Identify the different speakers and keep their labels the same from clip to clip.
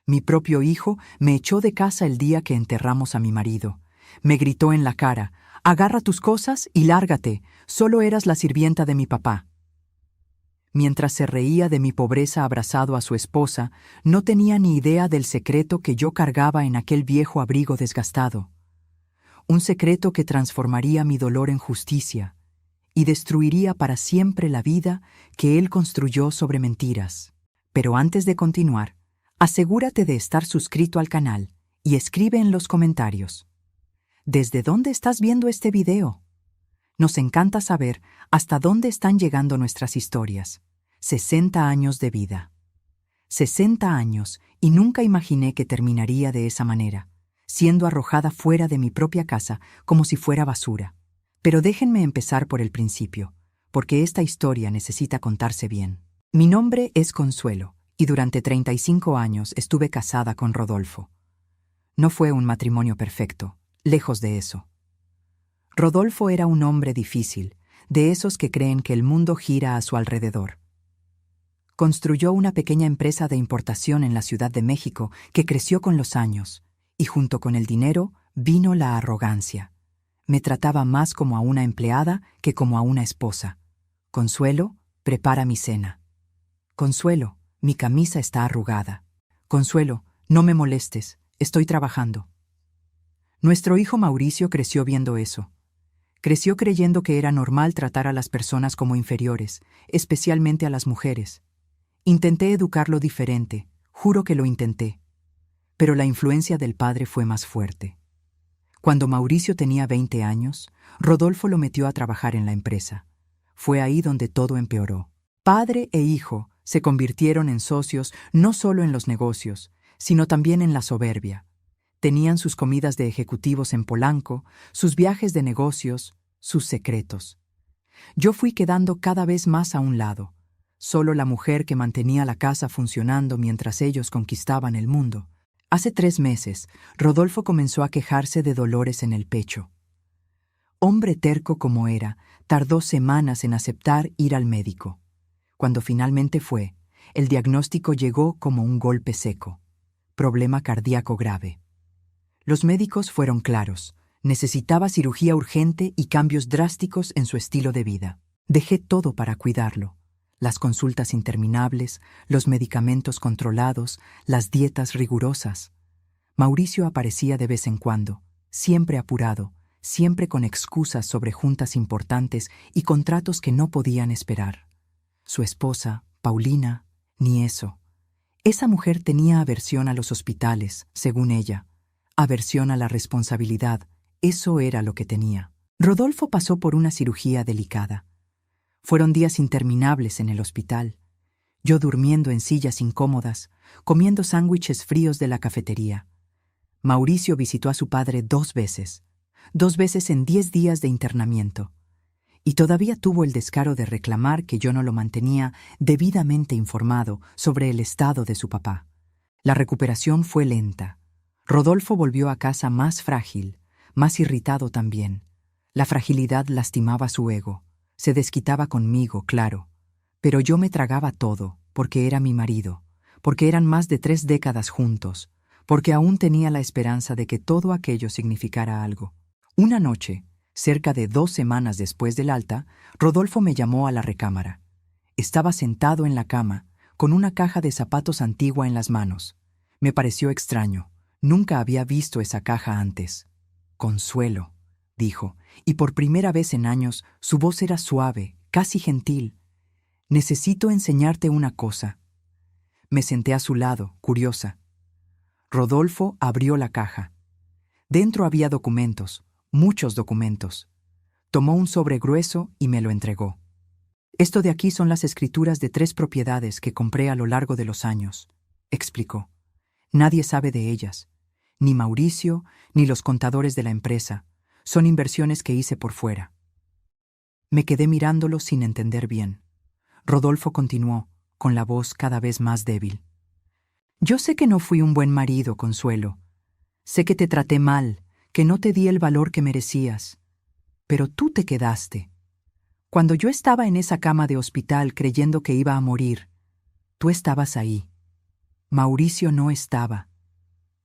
Speaker 1: Mi propio hijo me echó de casa el día que enterramos a mi marido. Me gritó en la cara: «Agarra tus cosas y lárgate, solo eras la sirvienta de mi papá». Mientras se reía de mi pobreza abrazado a su esposa, no tenía ni idea del secreto que yo cargaba en aquel viejo abrigo desgastado. Un secreto que transformaría mi dolor en justicia y destruiría para siempre la vida que él construyó sobre mentiras. Pero antes de continuar, asegúrate de estar suscrito al canal y escribe en los comentarios: ¿desde dónde estás viendo este video? Nos encanta saber hasta dónde están llegando nuestras historias. 60 años de vida. 60 años, y nunca imaginé que terminaría de esa manera, siendo arrojada fuera de mi propia casa como si fuera basura. Pero déjenme empezar por el principio, porque esta historia necesita contarse bien. Mi nombre es Consuelo, y durante 35 años estuve casada con Rodolfo. No fue un matrimonio perfecto, lejos de eso. Rodolfo era un hombre difícil, de esos que creen que el mundo gira a su alrededor. Construyó una pequeña empresa de importación en la Ciudad de México que creció con los años, y junto con el dinero vino la arrogancia. Me trataba más como a una empleada que como a una esposa. «Consuelo, prepara mi cena». «Consuelo, mi camisa está arrugada». «Consuelo, no me molestes, estoy trabajando». Nuestro hijo Mauricio creció viendo eso. Creció creyendo que era normal tratar a las personas como inferiores, especialmente a las mujeres. Intenté educarlo diferente, juro que lo intenté. Pero la influencia del padre fue más fuerte. Cuando Mauricio tenía 20 años, Rodolfo lo metió a trabajar en la empresa. Fue ahí donde todo empeoró. Padre e hijo se convirtieron en socios no solo en los negocios, sino también en la soberbia. Tenían sus comidas de ejecutivos en Polanco, sus viajes de negocios, sus secretos. Yo fui quedando cada vez más a un lado, solo la mujer que mantenía la casa funcionando mientras ellos conquistaban el mundo. Hace 3 meses, Rodolfo comenzó a quejarse de dolores en el pecho. Hombre terco como era, tardó semanas en aceptar ir al médico. Cuando finalmente fue, el diagnóstico llegó como un golpe seco: problema cardíaco grave. Los médicos fueron claros: necesitaba cirugía urgente y cambios drásticos en su estilo de vida. Dejé todo para cuidarlo: las consultas interminables, los medicamentos controlados, las dietas rigurosas. Mauricio aparecía de vez en cuando, siempre apurado, siempre con excusas sobre juntas importantes y contratos que no podían esperar. Su esposa, Paulina, ni eso. Esa mujer tenía aversión a los hospitales, según ella. Aversión a la responsabilidad, eso era lo que tenía. Rodolfo pasó por una cirugía delicada. Fueron días interminables en el hospital. Yo durmiendo en sillas incómodas, comiendo sándwiches fríos de la cafetería. Mauricio visitó a su padre 2 veces. 2 veces en 10 días de internamiento. Y todavía tuvo el descaro de reclamar que yo no lo mantenía debidamente informado sobre el estado de su papá. La recuperación fue lenta. Rodolfo volvió a casa más frágil, más irritado también. La fragilidad lastimaba su ego. Se desquitaba conmigo, claro. Pero yo me tragaba todo, porque era mi marido, porque eran más de 3 décadas juntos, porque aún tenía la esperanza de que todo aquello significara algo. Una noche, cerca de 2 semanas después del alta, Rodolfo me llamó a la recámara. Estaba sentado en la cama, con una caja de zapatos antigua en las manos. Me pareció extraño. Nunca había visto esa caja antes. «Consuelo», dijo, y por primera vez en años su voz era suave, casi gentil. «Necesito enseñarte una cosa». Me senté a su lado, curiosa. Rodolfo abrió la caja. Dentro había documentos, muchos documentos. Tomó un sobre grueso y me lo entregó. «Esto de aquí son las escrituras de 3 propiedades que compré a lo largo de los años», explicó. «Nadie sabe de ellas. Ni Mauricio, ni los contadores de la empresa. Son inversiones que hice por fuera». Me quedé mirándolo sin entender bien. Rodolfo continuó, con la voz cada vez más débil. «Yo sé que no fui un buen marido, Consuelo. Sé que te traté mal, que no te di el valor que merecías. Pero tú te quedaste. Cuando yo estaba en esa cama de hospital creyendo que iba a morir, tú estabas ahí. Mauricio no estaba,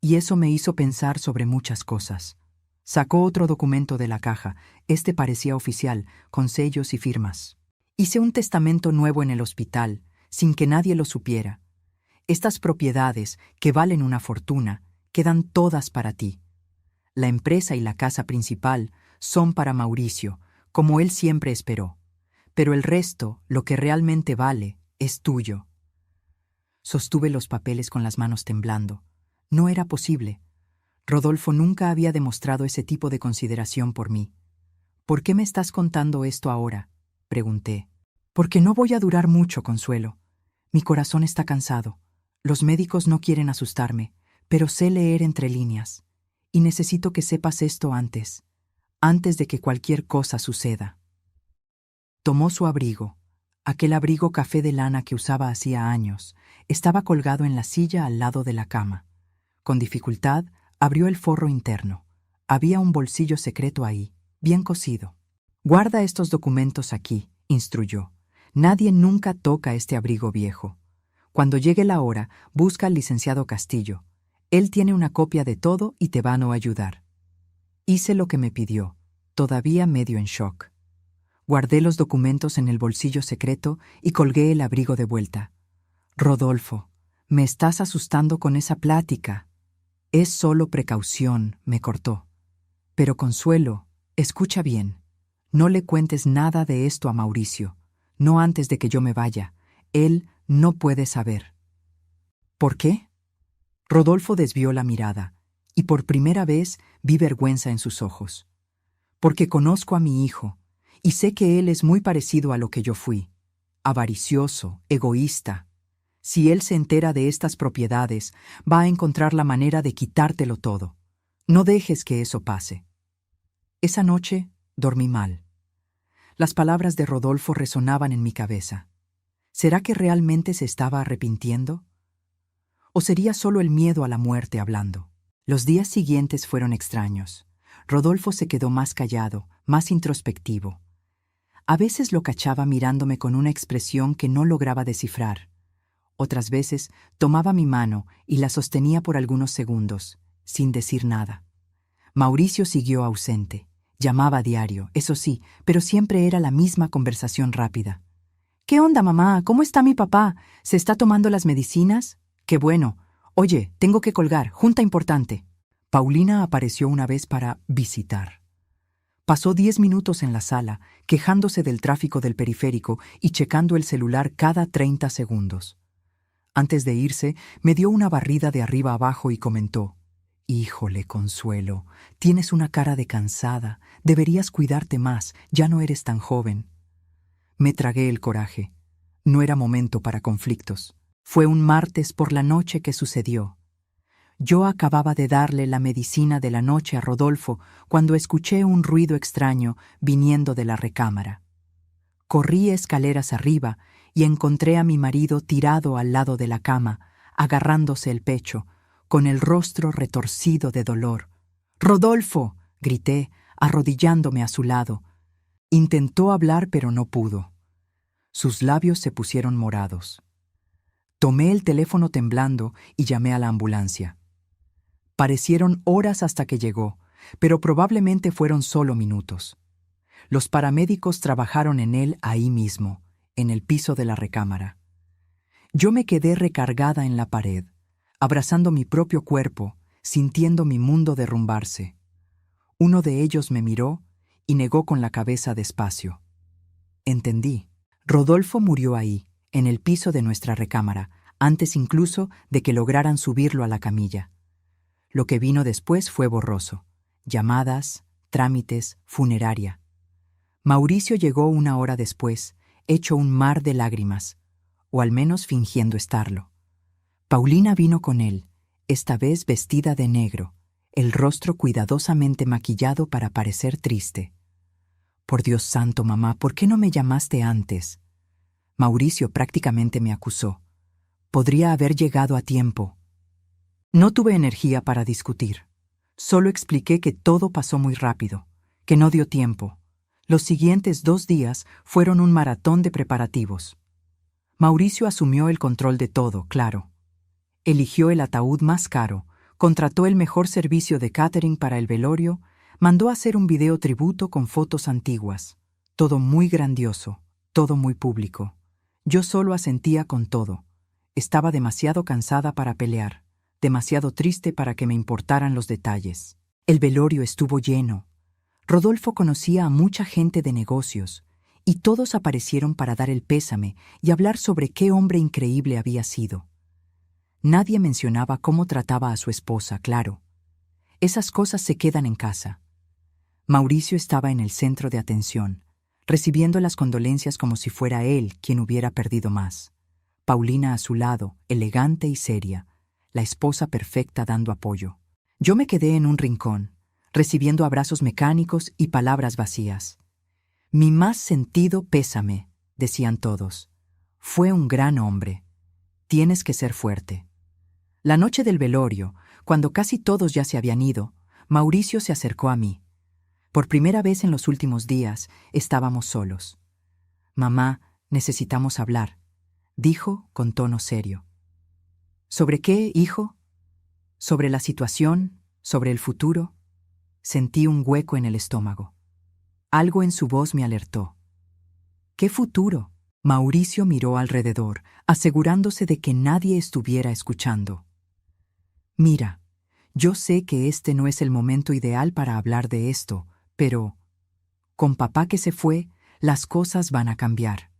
Speaker 1: y eso me hizo pensar sobre muchas cosas. Sacó otro documento de la caja. Este parecía oficial, con sellos y firmas. Hice un testamento nuevo en el hospital, sin que nadie lo supiera. Estas propiedades, que valen una fortuna, quedan todas para ti. La empresa y la casa principal son para Mauricio, como él siempre esperó. Pero el resto, lo que realmente vale, es tuyo. Sostuve los papeles con las manos temblando. No era posible. Rodolfo nunca había demostrado ese tipo de consideración por mí. ¿Por qué me estás contando esto ahora?, pregunté. Porque no voy a durar mucho, Consuelo. Mi corazón está cansado. Los médicos no quieren asustarme, pero sé leer entre líneas. Y necesito que sepas esto antes de que cualquier cosa suceda. Tomó su abrigo. Aquel abrigo café de lana que usaba hacía años. Estaba colgado en la silla al lado de la cama. Con dificultad, abrió el forro interno. Había un bolsillo secreto ahí, bien cosido. «Guarda estos documentos aquí», instruyó. «Nadie nunca toca este abrigo viejo. Cuando llegue la hora, busca al licenciado Castillo. Él tiene una copia de todo y te va a ayudar». Hice lo que me pidió, todavía medio en shock. Guardé los documentos en el bolsillo secreto y colgué el abrigo de vuelta. «Rodolfo, me estás asustando con esa plática». «Es solo precaución», me cortó. «Pero Consuelo, escucha bien. No le cuentes nada de esto a Mauricio, no antes de que yo me vaya. Él no puede saber». «¿Por qué?». Rodolfo desvió la mirada, y por primera vez vi vergüenza en sus ojos. «Porque conozco a mi hijo, y sé que él es muy parecido a lo que yo fui. Avaricioso, egoísta. Si él se entera de estas propiedades, va a encontrar la manera de quitártelo todo. No dejes que eso pase». Esa noche dormí mal. Las palabras de Rodolfo resonaban en mi cabeza. ¿Será que realmente se estaba arrepintiendo? ¿O sería solo el miedo a la muerte hablando? Los días siguientes fueron extraños. Rodolfo se quedó más callado, más introspectivo. A veces lo cachaba mirándome con una expresión que no lograba descifrar. Otras veces tomaba mi mano y la sostenía por algunos segundos, sin decir nada. Mauricio siguió ausente. Llamaba a diario, eso sí, pero siempre era la misma conversación rápida. «¿Qué onda, mamá? ¿Cómo está mi papá? ¿Se está tomando las medicinas? Qué bueno. Oye, tengo que colgar, junta importante». Paulina apareció una vez para visitar. Pasó 10 minutos en la sala, quejándose del tráfico del periférico y checando el celular cada 30 segundos. Antes de irse, me dio una barrida de arriba abajo y comentó: «Híjole, Consuelo, tienes una cara de cansada. Deberías cuidarte más, ya no eres tan joven». Me tragué el coraje. No era momento para conflictos. Fue un martes por la noche que sucedió. Yo acababa de darle la medicina de la noche a Rodolfo cuando escuché un ruido extraño viniendo de la recámara. Corrí escaleras arriba y encontré a mi marido tirado al lado de la cama, agarrándose el pecho, con el rostro retorcido de dolor. «¡Rodolfo!», grité, arrodillándome a su lado. Intentó hablar, pero no pudo. Sus labios se pusieron morados. Tomé el teléfono temblando y llamé a la ambulancia. Parecieron horas hasta que llegó, pero probablemente fueron solo minutos. Los paramédicos trabajaron en él ahí mismo, en el piso de la recámara. Yo me quedé recargada en la pared, abrazando mi propio cuerpo, sintiendo mi mundo derrumbarse. Uno de ellos me miró y negó con la cabeza despacio. Entendí. Rodolfo murió ahí, en el piso de nuestra recámara, antes incluso de que lograran subirlo a la camilla. Lo que vino después fue borroso. Llamadas, trámites, funeraria. Mauricio llegó 1 hora después, hecho un mar de lágrimas, o al menos fingiendo estarlo. Paulina vino con él, esta vez vestida de negro, el rostro cuidadosamente maquillado para parecer triste. «Por Dios santo, mamá, ¿por qué no me llamaste antes?». Mauricio prácticamente me acusó. Podría haber llegado a tiempo. No tuve energía para discutir. Solo expliqué que todo pasó muy rápido, que no dio tiempo. Los siguientes 2 días fueron un maratón de preparativos. Mauricio asumió el control de todo, claro. Eligió el ataúd más caro, contrató el mejor servicio de catering para el velorio, mandó hacer un video tributo con fotos antiguas. Todo muy grandioso, todo muy público. Yo solo asentía con todo. Estaba demasiado cansada para pelear, demasiado triste para que me importaran los detalles. El velorio estuvo lleno. Rodolfo conocía a mucha gente de negocios, y todos aparecieron para dar el pésame y hablar sobre qué hombre increíble había sido. Nadie mencionaba cómo trataba a su esposa, claro. Esas cosas se quedan en casa. Mauricio estaba en el centro de atención, recibiendo las condolencias como si fuera él quien hubiera perdido más. Paulina a su lado, elegante y seria, la esposa perfecta dando apoyo. Yo me quedé en un rincón, recibiendo abrazos mecánicos y palabras vacías. Mi más sentido pésame, decían todos. Fue un gran hombre. Tienes que ser fuerte. La noche del velorio, cuando casi todos ya se habían ido, Mauricio se acercó a mí. Por primera vez en los últimos días estábamos solos. Mamá, necesitamos hablar, dijo con tono serio. ¿Sobre qué, hijo? ¿Sobre la situación? ¿Sobre el futuro? Sentí un hueco en el estómago. Algo en su voz me alertó. ¿Qué futuro? Mauricio miró alrededor, asegurándose de que nadie estuviera escuchando. Mira, yo sé que este no es el momento ideal para hablar de esto, pero con papá que se fue, las cosas van a cambiar.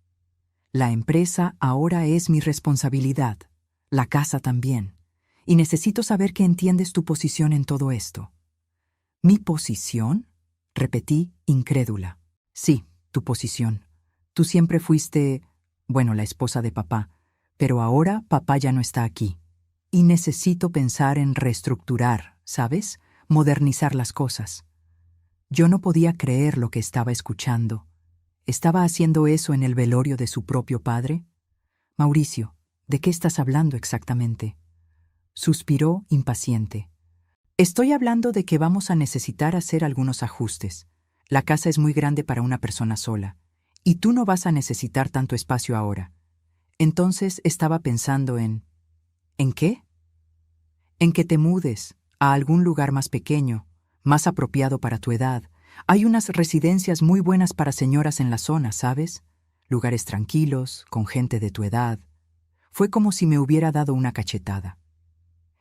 Speaker 1: La empresa ahora es mi responsabilidad, la casa también, y necesito saber que entiendes tu posición en todo esto. ¿Mi posición? Repetí, incrédula. Sí, tu posición. Tú siempre fuiste, bueno, la esposa de papá, pero ahora papá ya no está aquí. Y necesito pensar en reestructurar, ¿sabes? Modernizar las cosas. Yo no podía creer lo que estaba escuchando. ¿Estaba haciendo eso en el velorio de su propio padre? Mauricio, ¿de qué estás hablando exactamente? Suspiró impaciente. Estoy hablando de que vamos a necesitar hacer algunos ajustes. La casa es muy grande para una persona sola, y tú no vas a necesitar tanto espacio ahora. Entonces estaba pensando en... ¿En qué? En que te mudes a algún lugar más pequeño, más apropiado para tu edad. Hay unas residencias muy buenas para señoras en la zona, ¿sabes? Lugares tranquilos, con gente de tu edad. Fue como si me hubiera dado una cachetada.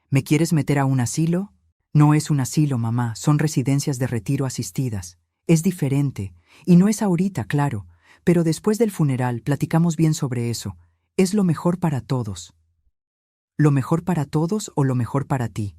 Speaker 1: ¿Me quieres meter a un asilo? No es un asilo, mamá, son residencias de retiro asistidas. Es diferente, y no es ahorita, claro, pero después del funeral platicamos bien sobre eso. Es lo mejor para todos. ¿Lo mejor para todos o lo mejor para ti?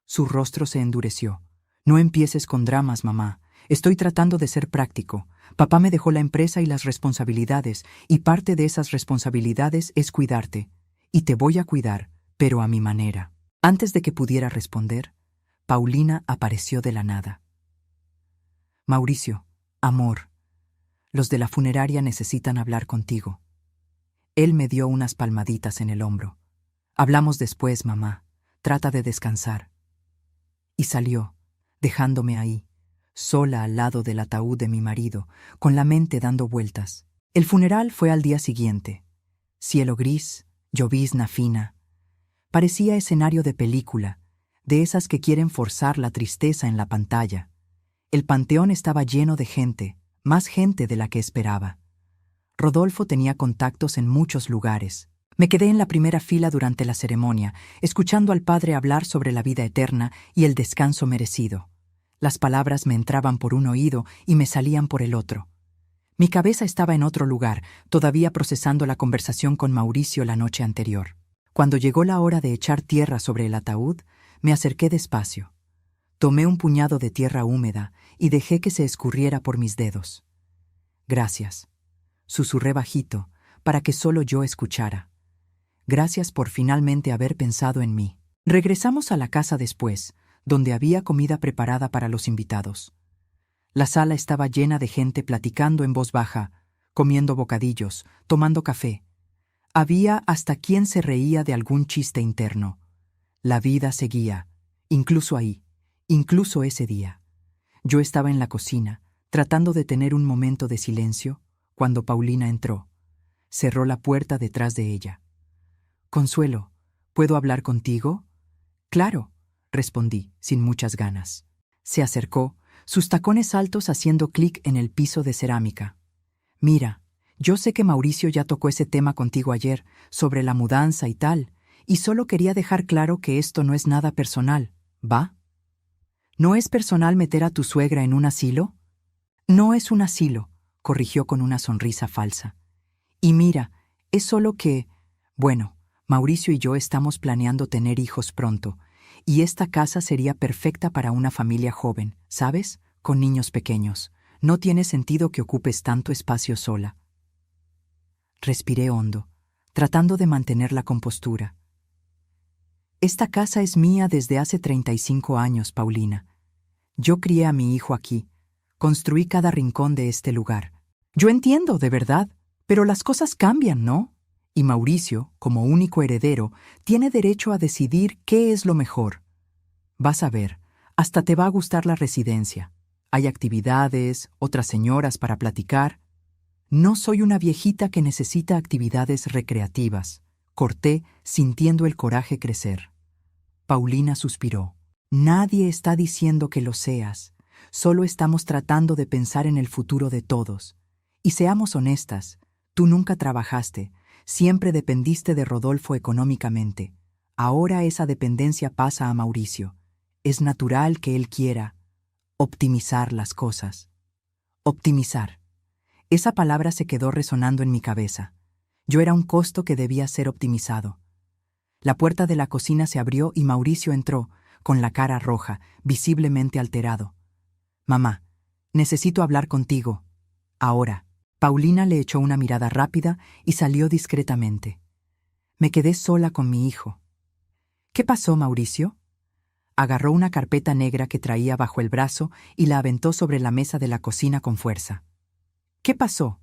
Speaker 1: Su rostro se endureció. No empieces con dramas, mamá. Estoy tratando de ser práctico. Papá me dejó la empresa y las responsabilidades, y parte de esas responsabilidades es cuidarte. Y te voy a cuidar, pero a mi manera. Antes de que pudiera responder, Paulina apareció de la nada. Mauricio, amor, los de la funeraria necesitan hablar contigo. Él me dio unas palmaditas en el hombro. Hablamos después, mamá. Trata de descansar. Y salió, dejándome ahí, sola al lado del ataúd de mi marido, con la mente dando vueltas. El funeral fue al día siguiente. Cielo gris, llovizna fina. Parecía escenario de película, de esas que quieren forzar la tristeza en la pantalla. El panteón estaba lleno de gente, más gente de la que esperaba. Rodolfo tenía contactos en muchos lugares. Me quedé en la primera fila durante la ceremonia, escuchando al padre hablar sobre la vida eterna y el descanso merecido. Las palabras me entraban por un oído y me salían por el otro. Mi cabeza estaba en otro lugar, todavía procesando la conversación con Mauricio la noche anterior. Cuando llegó la hora de echar tierra sobre el ataúd, me acerqué despacio. Tomé un puñado de tierra húmeda y dejé que se escurriera por mis dedos. Gracias, susurré bajito, para que solo yo escuchara. Gracias por finalmente haber pensado en mí. Regresamos a la casa después, donde había comida preparada para los invitados. La sala estaba llena de gente platicando en voz baja, comiendo bocadillos, tomando café. Había hasta quien se reía de algún chiste interno. La vida seguía, incluso ahí, incluso ese día. Yo estaba en la cocina, tratando de tener un momento de silencio, cuando Paulina entró. Cerró la puerta detrás de ella. Consuelo, ¿Puedo hablar contigo? Claro, respondí, sin muchas ganas. Se acercó, sus tacones altos haciendo clic en el piso de cerámica. Mira, yo sé que Mauricio ya tocó ese tema contigo ayer, sobre la mudanza y tal, y solo quería dejar claro que esto no es nada personal, ¿va? ¿No es personal meter a tu suegra en un asilo? No es un asilo, corrigió con una sonrisa falsa. Y mira, es solo que, bueno, Mauricio y yo estamos planeando tener hijos pronto, y esta casa sería perfecta para una familia joven, ¿sabes? Con niños pequeños. No tiene sentido que ocupes tanto espacio sola. Respiré hondo, tratando de mantener la compostura. Esta casa es mía desde hace 35 años, Paulina. Yo crié a mi hijo aquí, construí cada rincón de este lugar. Yo entiendo, de verdad, pero las cosas cambian, ¿no? Y Mauricio, como único heredero, tiene derecho a decidir qué es lo mejor. Vas a ver, hasta te va a gustar la residencia. Hay actividades, otras señoras para platicar. No soy una viejita que necesita actividades recreativas, corté sintiendo el coraje crecer. Paulina suspiró. Nadie está diciendo que lo seas, solo estamos tratando de pensar en el futuro de todos. Y seamos honestas, tú nunca trabajaste, siempre dependiste de Rodolfo económicamente. Ahora esa dependencia pasa a Mauricio. Es natural que él quiera optimizar las cosas. Optimizar. Esa palabra se quedó resonando en mi cabeza. Yo era un costo que debía ser optimizado. La puerta de la cocina se abrió y Mauricio entró, con la cara roja, visiblemente alterado. Mamá, necesito hablar contigo. Ahora. Paulina le echó una mirada rápida y salió discretamente. Me quedé sola con mi hijo. ¿Qué pasó, Mauricio? Agarró una carpeta negra que traía bajo el brazo y la aventó sobre la mesa de la cocina con fuerza. ¿Qué pasó?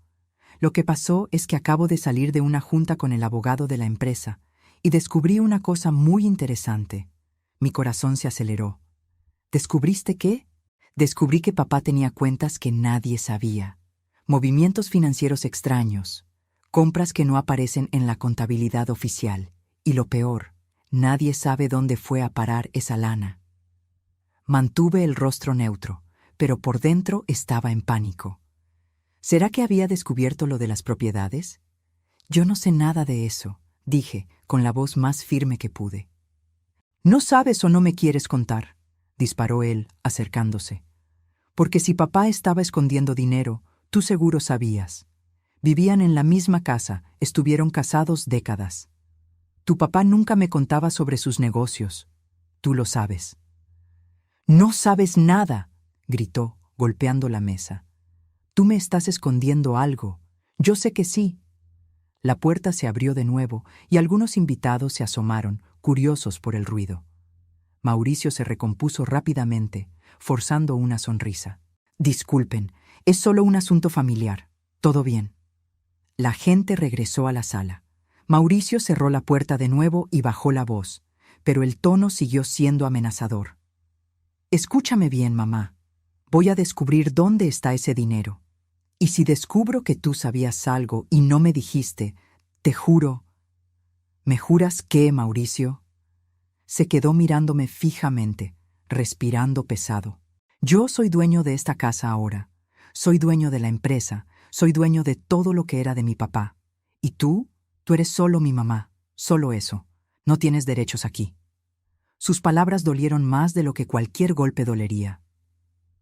Speaker 1: Lo que pasó es que acabo de salir de una junta con el abogado de la empresa y descubrí una cosa muy interesante. Mi corazón se aceleró. ¿Descubriste qué? Descubrí que papá tenía cuentas que nadie sabía. Movimientos financieros extraños, compras que no aparecen en la contabilidad oficial. Y lo peor, nadie sabe dónde fue a parar esa lana. Mantuve el rostro neutro, pero por dentro estaba en pánico. ¿Será que había descubierto lo de las propiedades? Yo no sé nada de eso, dije, con la voz más firme que pude. ¿No sabes o no me quieres contar?, disparó él, acercándose. Porque si papá estaba escondiendo dinero, tú seguro sabías. Vivían en la misma casa, estuvieron casados décadas. Tu papá nunca me contaba sobre sus negocios. Tú lo sabes. No sabes nada, gritó, golpeando la mesa. Tú me estás escondiendo algo. Yo sé que sí. La puerta se abrió de nuevo y algunos invitados se asomaron, curiosos por el ruido. Mauricio se recompuso rápidamente, forzando una sonrisa. Disculpen, es solo un asunto familiar. Todo bien. La gente regresó a la sala. Mauricio cerró la puerta de nuevo y bajó la voz, pero el tono siguió siendo amenazador. Escúchame bien, mamá. Voy a descubrir dónde está ese dinero. Y si descubro que tú sabías algo y no me dijiste, te juro... ¿Me juras qué, Mauricio? Se quedó mirándome fijamente, respirando pesado. Yo soy dueño de esta casa ahora. Soy dueño de la empresa. Soy dueño de todo lo que era de mi papá. Y tú eres solo mi mamá. Solo eso. No tienes derechos aquí. Sus palabras dolieron más de lo que cualquier golpe dolería.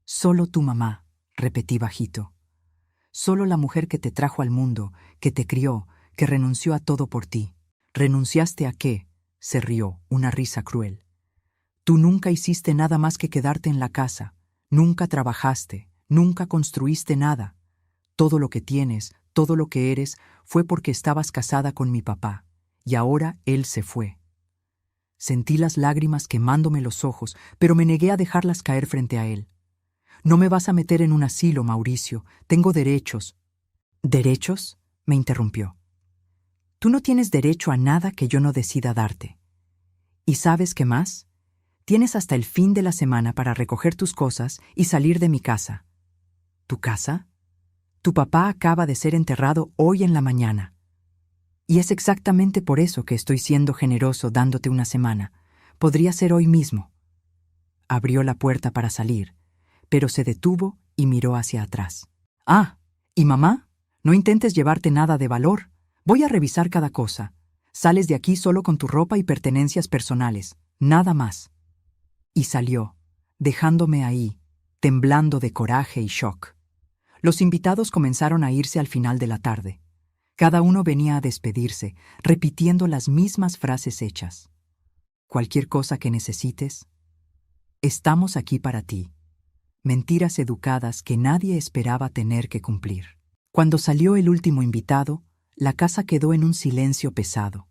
Speaker 1: Solo tu mamá, repetí bajito. Solo la mujer que te trajo al mundo, que te crió, que renunció a todo por ti. ¿Renunciaste a qué? Se rió, una risa cruel. Tú nunca hiciste nada más que quedarte en la casa. Nunca trabajaste, nunca construiste nada. Todo lo que tienes, todo lo que eres, fue porque estabas casada con mi papá. Y ahora él se fue. Sentí las lágrimas quemándome los ojos, pero me negué a dejarlas caer frente a él. No me vas a meter en un asilo, Mauricio. Tengo derechos. ¿Derechos?, me interrumpió. Tú no tienes derecho a nada que yo no decida darte. ¿Y sabes qué más? Tienes hasta el fin de la semana para recoger tus cosas y salir de mi casa. ¿Tu casa? Tu papá acaba de ser enterrado hoy en la mañana. Y es exactamente por eso que estoy siendo generoso dándote una semana. Podría ser hoy mismo. Abrió la puerta para salir, pero se detuvo y miró hacia atrás. Ah, ¿y mamá? No intentes llevarte nada de valor. Voy a revisar cada cosa. Sales de aquí solo con tu ropa y pertenencias personales, nada más. Y salió, dejándome ahí, temblando de coraje y shock. Los invitados comenzaron a irse al final de la tarde. Cada uno venía a despedirse, repitiendo las mismas frases hechas. Cualquier cosa que necesites, estamos aquí para ti. Mentiras educadas que nadie esperaba tener que cumplir. Cuando salió el último invitado, la casa quedó en un silencio pesado.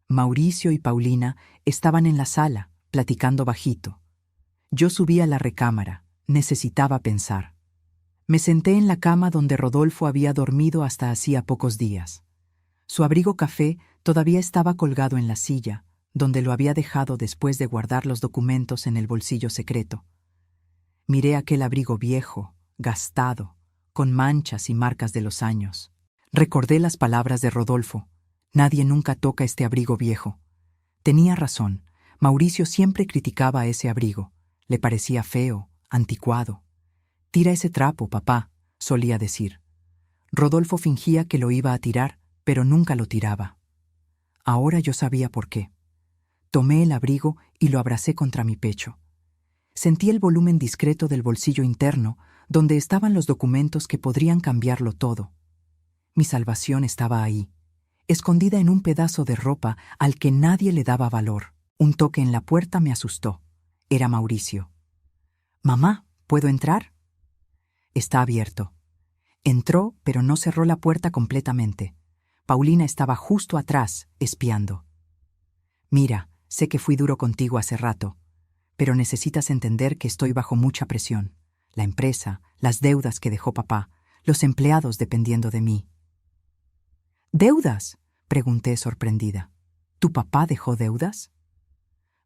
Speaker 1: Mauricio y Paulina estaban en la sala, platicando bajito. Yo subí a la recámara, necesitaba pensar. Me senté en la cama donde Rodolfo había dormido hasta hacía pocos días. Su abrigo café todavía estaba colgado en la silla, donde lo había dejado después de guardar los documentos en el bolsillo secreto. Miré aquel abrigo viejo, gastado, con manchas y marcas de los años. Recordé las palabras de Rodolfo. Nadie nunca toca este abrigo viejo. Tenía razón. Mauricio siempre criticaba ese abrigo. Le parecía feo, anticuado. «Tira ese trapo, papá», solía decir. Rodolfo fingía que lo iba a tirar, pero nunca lo tiraba. Ahora yo sabía por qué. Tomé el abrigo y lo abracé contra mi pecho. Sentí el volumen discreto del bolsillo interno, donde estaban los documentos que podrían cambiarlo todo. Mi salvación estaba ahí, escondida en un pedazo de ropa al que nadie le daba valor. Un toque en la puerta me asustó. Era Mauricio. «Mamá, ¿puedo entrar?» «Está abierto». Entró, pero no cerró la puerta completamente. Paulina estaba justo atrás, espiando. «Mira, sé que fui duro contigo hace rato, pero necesitas entender que estoy bajo mucha presión. La empresa, las deudas que dejó papá, los empleados dependiendo de mí». «¿Deudas?», pregunté sorprendida. «¿Tu papá dejó deudas?».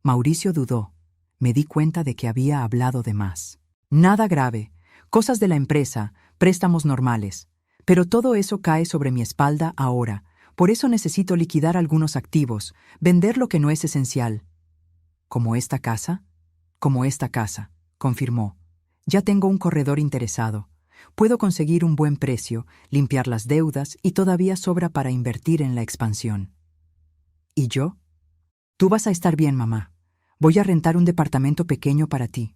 Speaker 1: Mauricio dudó. Me di cuenta de que había hablado de más. «Nada grave. Cosas de la empresa, préstamos normales. Pero todo eso cae sobre mi espalda ahora. Por eso necesito liquidar algunos activos, vender lo que no es esencial». «¿Como esta casa?». «Como esta casa», confirmó. «Ya tengo un corredor interesado. Puedo conseguir un buen precio, limpiar las deudas y todavía sobra para invertir en la expansión». «¿Y yo?». «Tú vas a estar bien, mamá. Voy a rentar un departamento pequeño para ti.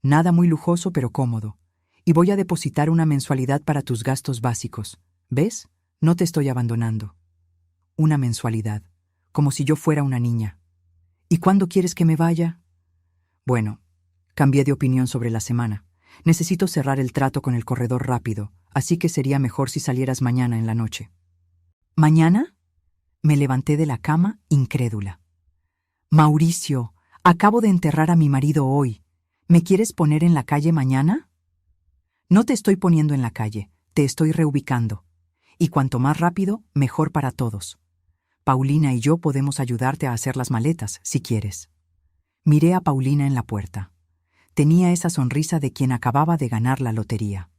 Speaker 1: Nada muy lujoso, pero cómodo. Y voy a depositar una mensualidad para tus gastos básicos. ¿Ves? No te estoy abandonando». Una mensualidad, como si yo fuera una niña. «¿Y cuándo quieres que me vaya?». Bueno, cambié de opinión sobre la semana. Necesito cerrar el trato con el corredor rápido, así que sería mejor si salieras mañana en la noche. «¿Mañana?». Me levanté de la cama, incrédula. «Mauricio, acabo de enterrar a mi marido hoy. ¿Me quieres poner en la calle mañana?». «No te estoy poniendo en la calle, te estoy reubicando. Y cuanto más rápido, mejor para todos. Paulina y yo podemos ayudarte a hacer las maletas, si quieres». Miré a Paulina en la puerta. Tenía esa sonrisa de quien acababa de ganar la lotería.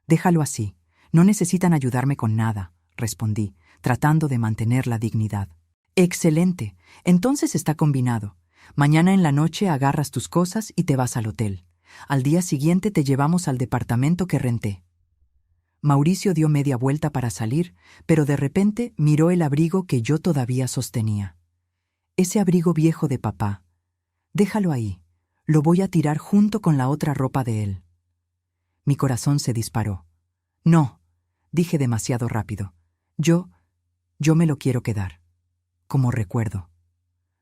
Speaker 1: «Déjalo así. No necesitan ayudarme con nada», respondí, tratando de mantener la dignidad. «Excelente. Entonces está combinado. Mañana en la noche agarras tus cosas y te vas al hotel. Al día siguiente te llevamos al departamento que renté». Mauricio dio media vuelta para salir, pero de repente miró el abrigo que yo todavía sostenía. «Ese abrigo viejo de papá. Déjalo ahí. Lo voy a tirar junto con la otra ropa de él». Mi corazón se disparó. «No», dije demasiado rápido. Yo me lo quiero quedar. Como recuerdo».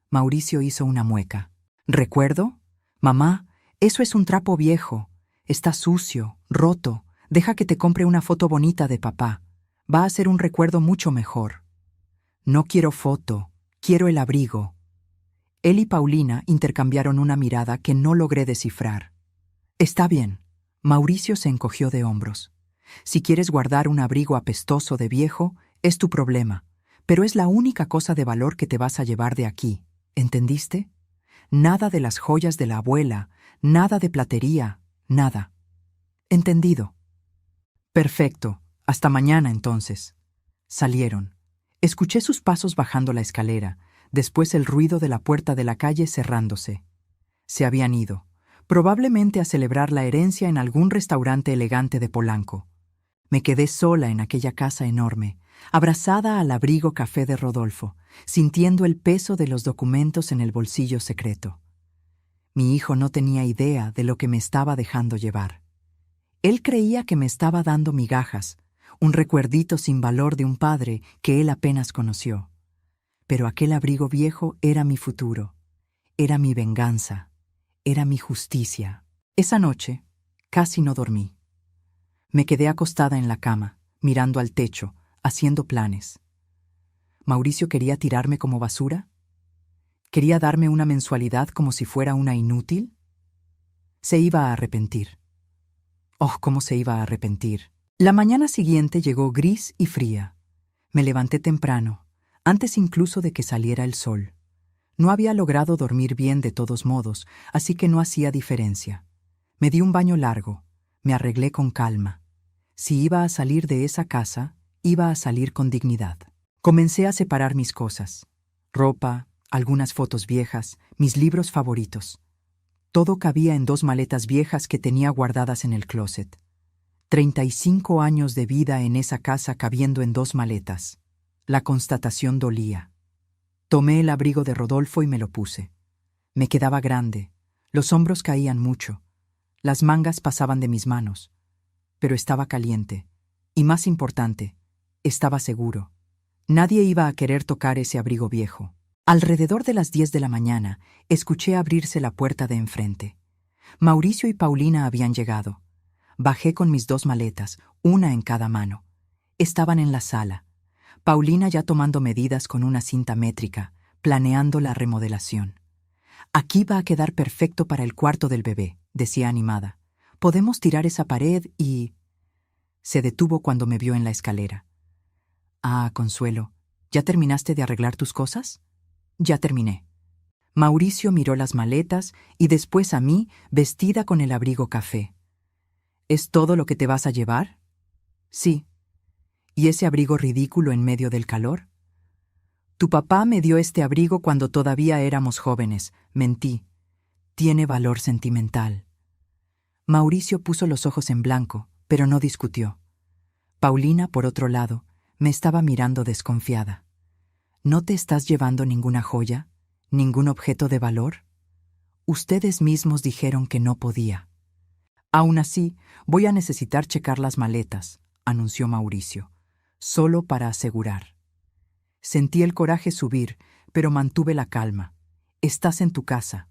Speaker 1: Mauricio hizo una mueca. «¿Recuerdo? Mamá, eso es un trapo viejo. Está sucio, roto. Deja que te compre una foto bonita de papá. Va a ser un recuerdo mucho mejor». «No quiero foto, quiero el abrigo». Él y Paulina intercambiaron una mirada que no logré descifrar. «Está bien». Mauricio se encogió de hombros. «Si quieres guardar un abrigo apestoso de viejo, es tu problema, pero es la única cosa de valor que te vas a llevar de aquí. ¿Entendiste? Nada de las joyas de la abuela, nada de platería, nada». «Entendido». «Perfecto. Hasta mañana, entonces». Salieron. Escuché sus pasos bajando la escalera, después el ruido de la puerta de la calle cerrándose. Se habían ido, probablemente a celebrar la herencia en algún restaurante elegante de Polanco. Me quedé sola en aquella casa enorme, abrazada al abrigo café de Rodolfo, sintiendo el peso de los documentos en el bolsillo secreto. Mi hijo no tenía idea de lo que me estaba dejando llevar. Él creía que me estaba dando migajas, un recuerdito sin valor de un padre que él apenas conoció. Pero aquel abrigo viejo era mi futuro, era mi venganza, era mi justicia. Esa noche casi no dormí. Me quedé acostada en la cama, mirando al techo, haciendo planes. ¿Mauricio quería tirarme como basura? ¿Quería darme una mensualidad como si fuera una inútil? Se iba a arrepentir. Oh, cómo se iba a arrepentir. La mañana siguiente llegó gris y fría. Me levanté temprano, antes incluso de que saliera el sol. No había logrado dormir bien de todos modos, así que no hacía diferencia. Me di un baño largo, me arreglé con calma. Si iba a salir de esa casa, iba a salir con dignidad. Comencé a separar mis cosas. Ropa, algunas fotos viejas, mis libros favoritos. Todo cabía en 2 maletas viejas que tenía guardadas en el closet. 35 años de vida en esa casa cabiendo en 2 maletas. La constatación dolía. Tomé el abrigo de Rodolfo y me lo puse. Me quedaba grande, los hombros caían mucho, las mangas pasaban de mis manos, pero estaba caliente, y más importante, estaba seguro. Nadie iba a querer tocar ese abrigo viejo. Alrededor de las 10 de la mañana, escuché abrirse la puerta de enfrente. Mauricio y Paulina habían llegado. Bajé con mis 2 maletas, una en cada mano. Estaban en la sala. Paulina ya tomando medidas con una cinta métrica, planeando la remodelación. «Aquí va a quedar perfecto para el cuarto del bebé», decía animada. «Podemos tirar esa pared y...» Se detuvo cuando me vio en la escalera. «Ah, Consuelo, ¿ya terminaste de arreglar tus cosas?» «Ya terminé». Mauricio miró las maletas y después a mí, vestida con el abrigo café. «¿Es todo lo que te vas a llevar?» «Sí». ¿Y ese abrigo ridículo en medio del calor? Tu papá me dio este abrigo cuando todavía éramos jóvenes. Mentí. Tiene valor sentimental. Mauricio puso los ojos en blanco, pero no discutió. Paulina, por otro lado, me estaba mirando desconfiada. ¿No te estás llevando ninguna joya? ¿Ningún objeto de valor? Ustedes mismos dijeron que no podía. Aún así, voy a necesitar checar las maletas, anunció Mauricio, solo para asegurar. Sentí el coraje subir, pero mantuve la calma. Estás en tu casa.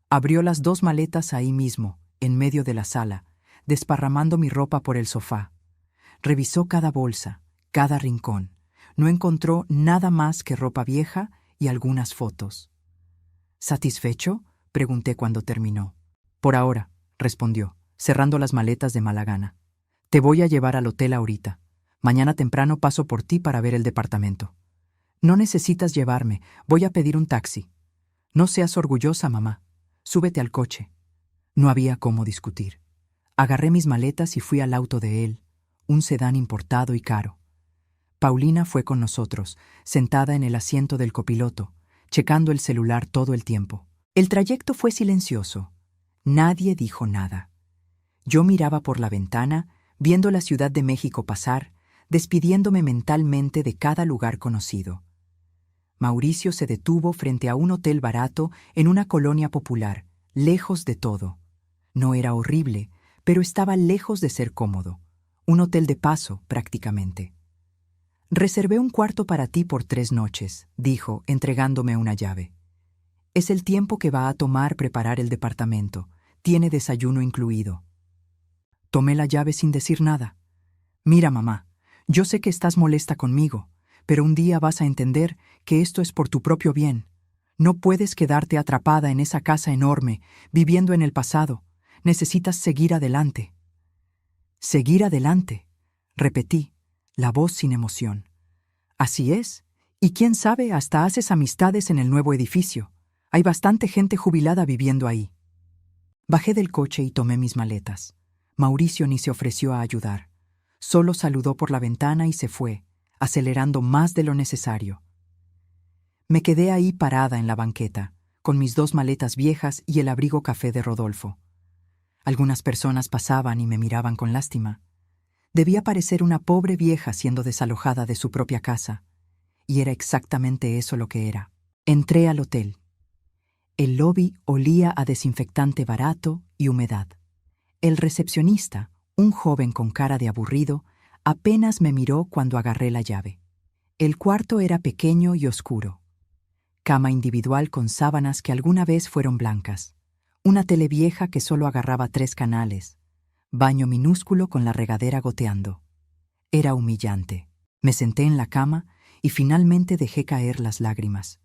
Speaker 1: Abrió las 2 maletas ahí mismo, en medio de la sala, desparramando mi ropa por el sofá. Revisó cada bolsa, cada rincón. No encontró nada más que ropa vieja y algunas fotos. ¿Satisfecho?, pregunté cuando terminó. Por ahora, respondió, cerrando las maletas de mala gana. Te voy a llevar al hotel ahorita. Mañana temprano paso por ti para ver el departamento. No necesitas llevarme, voy a pedir un taxi. No seas orgullosa, mamá. Súbete al coche. No había cómo discutir. Agarré mis maletas y fui al auto de él, un sedán importado y caro. Paulina fue con nosotros, sentada en el asiento del copiloto, checando el celular todo el tiempo. El trayecto fue silencioso. Nadie dijo nada. Yo miraba por la ventana, viendo la Ciudad de México pasar, despidiéndome mentalmente de cada lugar conocido. Mauricio se detuvo frente a un hotel barato en una colonia popular, lejos de todo. No era horrible, pero estaba lejos de ser cómodo. Un hotel de paso, prácticamente. «Reservé un cuarto para ti por 3 noches», dijo, entregándome una llave. «Es el tiempo que va a tomar preparar el departamento. Tiene desayuno incluido». Tomé la llave sin decir nada. «Mira, mamá, yo sé que estás molesta conmigo, pero un día vas a entender que esto es por tu propio bien. No puedes quedarte atrapada en esa casa enorme, viviendo en el pasado. Necesitas seguir adelante». «Seguir adelante», repetí, la voz sin emoción. «Así es, y quién sabe, hasta haces amistades en el nuevo edificio. Hay bastante gente jubilada viviendo ahí». Bajé del coche y tomé mis maletas. Mauricio ni se ofreció a ayudar. Solo saludó por la ventana y se fue, acelerando más de lo necesario. Me quedé ahí parada en la banqueta, con mis 2 maletas viejas y el abrigo café de Rodolfo. Algunas personas pasaban y me miraban con lástima. Debía parecer una pobre vieja siendo desalojada de su propia casa, y era exactamente eso lo que era. Entré al hotel. El lobby olía a desinfectante barato y humedad. El recepcionista, un joven con cara de aburrido, apenas me miró cuando agarré la llave. El cuarto era pequeño y oscuro. Cama individual con sábanas que alguna vez fueron blancas. Una tele vieja que solo agarraba 3 canales. Baño minúsculo con la regadera goteando. Era humillante. Me senté en la cama y finalmente dejé caer las lágrimas.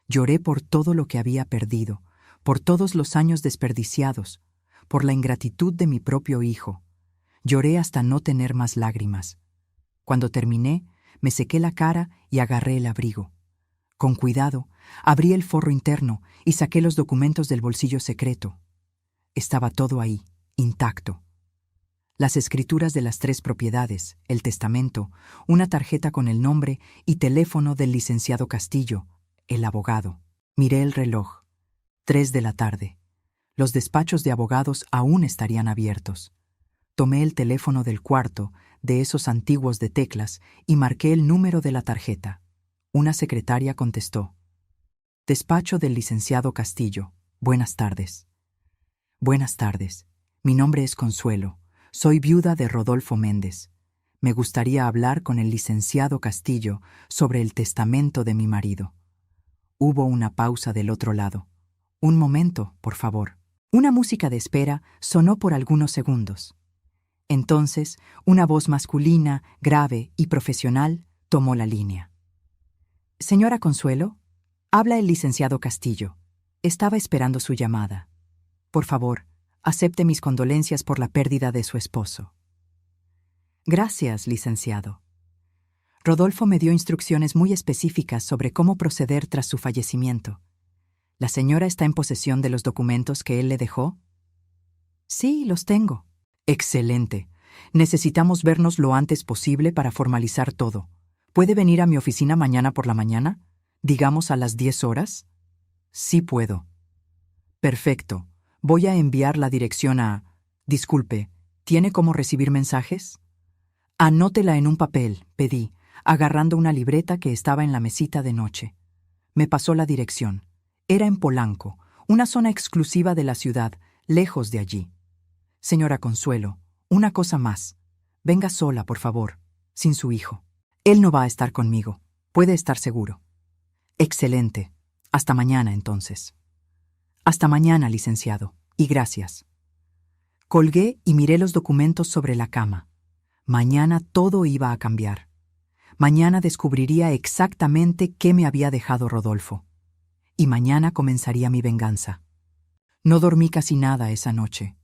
Speaker 1: Lloré por todo lo que había perdido, por todos los años desperdiciados, por la ingratitud de mi propio hijo. Lloré hasta no tener más lágrimas. Cuando terminé, me sequé la cara y agarré el abrigo. Con cuidado, abrí el forro interno y saqué los documentos del bolsillo secreto. Estaba todo ahí, intacto. Las escrituras de las 3 propiedades, el testamento, una tarjeta con el nombre y teléfono del licenciado Castillo, el abogado. Miré el reloj. 3 de la tarde. Los despachos de abogados aún estarían abiertos. Tomé el teléfono del cuarto, de esos antiguos de teclas, y marqué el número de la tarjeta. Una secretaria contestó. Despacho del licenciado Castillo. Buenas tardes. Buenas tardes. Mi nombre es Consuelo. Soy viuda de Rodolfo Méndez. Me gustaría hablar con el licenciado Castillo sobre el testamento de mi marido. Hubo una pausa del otro lado. Un momento, por favor. Una música de espera sonó por algunos segundos. Entonces, una voz masculina, grave y profesional tomó la línea. Señora Consuelo, habla el licenciado Castillo. Estaba esperando su llamada. Por favor, acepte mis condolencias por la pérdida de su esposo. Gracias, licenciado. Rodolfo me dio instrucciones muy específicas sobre cómo proceder tras su fallecimiento. ¿La señora está en posesión de los documentos que él le dejó? Sí, los tengo. Excelente. Necesitamos vernos lo antes posible para formalizar todo. ¿Puede venir a mi oficina mañana por la mañana? Digamos a las 10 horas. Sí puedo. Perfecto. Voy a enviar la dirección a... Disculpe, ¿tiene cómo recibir mensajes? Anótela en un papel, pedí, agarrando una libreta que estaba en la mesita de noche. Me pasó la dirección. Era en Polanco, una zona exclusiva de la ciudad, lejos de allí. Señora Consuelo, una cosa más. Venga sola, por favor, sin su hijo. Él no va a estar conmigo, puede estar seguro. Excelente. Hasta mañana, entonces. Hasta mañana, licenciado, y gracias. Colgué y miré los documentos sobre la cama. Mañana todo iba a cambiar. Mañana descubriría exactamente qué me había dejado Rodolfo. Y mañana comenzaría mi venganza. No dormí casi nada esa noche.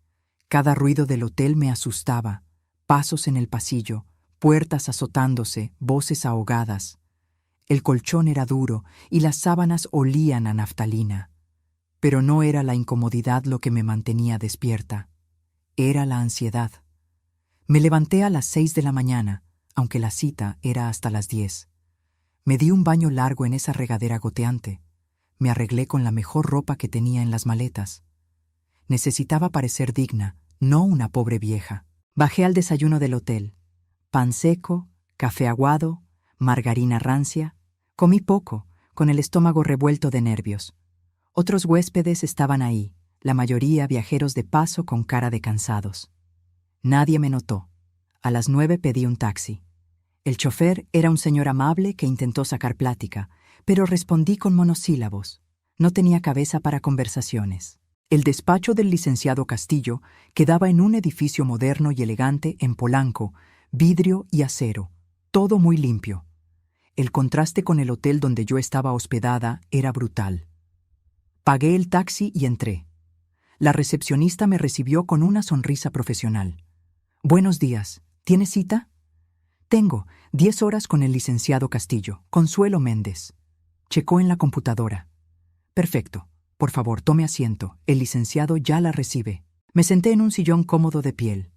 Speaker 1: Cada ruido del hotel me asustaba. Pasos en el pasillo, puertas azotándose, voces ahogadas. El colchón era duro y las sábanas olían a naftalina. Pero no era la incomodidad lo que me mantenía despierta. Era la ansiedad. Me levanté a las 6 de la mañana, aunque la cita era hasta las 10. Me di un baño largo en esa regadera goteante. Me arreglé con la mejor ropa que tenía en las maletas. Necesitaba parecer digna, no una pobre vieja. Bajé al desayuno del hotel. Pan seco, café aguado, margarina rancia. Comí poco, con el estómago revuelto de nervios. Otros huéspedes estaban ahí, la mayoría viajeros de paso con cara de cansados. Nadie me notó. A las 9 pedí un taxi. El chofer era un señor amable que intentó sacar plática, pero respondí con monosílabos. No tenía cabeza para conversaciones. El despacho del licenciado Castillo quedaba en un edificio moderno y elegante en Polanco, vidrio y acero, todo muy limpio. El contraste con el hotel donde yo estaba hospedada era brutal. Pagué el taxi y entré. La recepcionista me recibió con una sonrisa profesional. Buenos días, ¿tiene cita? Tengo 10 horas con el licenciado Castillo, Consuelo Méndez. Checó en la computadora. Perfecto. Por favor, tome asiento. El licenciado ya la recibe. Me senté en un sillón cómodo de piel.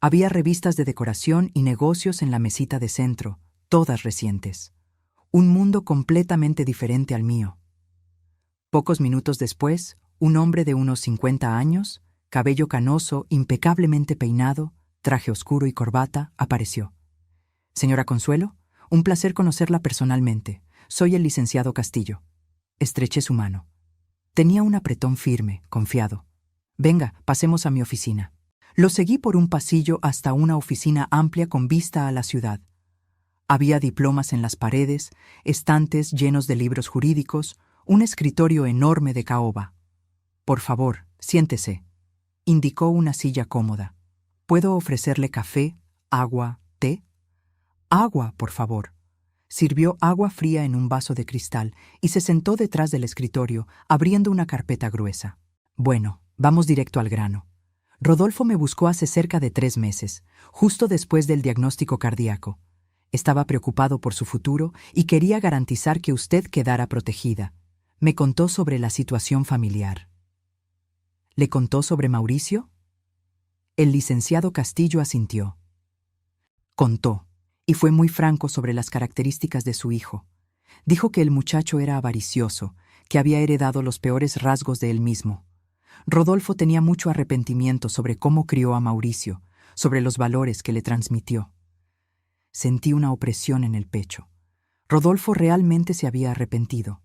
Speaker 1: Había revistas de decoración y negocios en la mesita de centro, todas recientes. Un mundo completamente diferente al mío. Pocos minutos después, un hombre de unos 50 años, cabello canoso, impecablemente peinado, traje oscuro y corbata, apareció. Señora Consuelo, un placer conocerla personalmente. Soy el licenciado Castillo. Estreché su mano. Tenía un apretón firme, confiado. Venga, pasemos a mi oficina. Lo seguí por un pasillo hasta una oficina amplia con vista a la ciudad. Había diplomas en las paredes, estantes llenos de libros jurídicos, un escritorio enorme de caoba. Por favor, siéntese. Indicó una silla cómoda. ¿Puedo ofrecerle café, agua, té? Agua, por favor. Sirvió agua fría en un vaso de cristal y se sentó detrás del escritorio, abriendo una carpeta gruesa. Bueno, vamos directo al grano. Rodolfo me buscó hace cerca de 3 meses, justo después del diagnóstico cardíaco. Estaba preocupado por su futuro y quería garantizar que usted quedara protegida. Me contó sobre la situación familiar. ¿Le contó sobre Mauricio? El licenciado Castillo asintió. Contó, y fue muy franco sobre las características de su hijo. Dijo que el muchacho era avaricioso, que había heredado los peores rasgos de él mismo. Rodolfo tenía mucho arrepentimiento sobre cómo crió a Mauricio, sobre los valores que le transmitió. Sentí una opresión en el pecho. Rodolfo realmente se había arrepentido.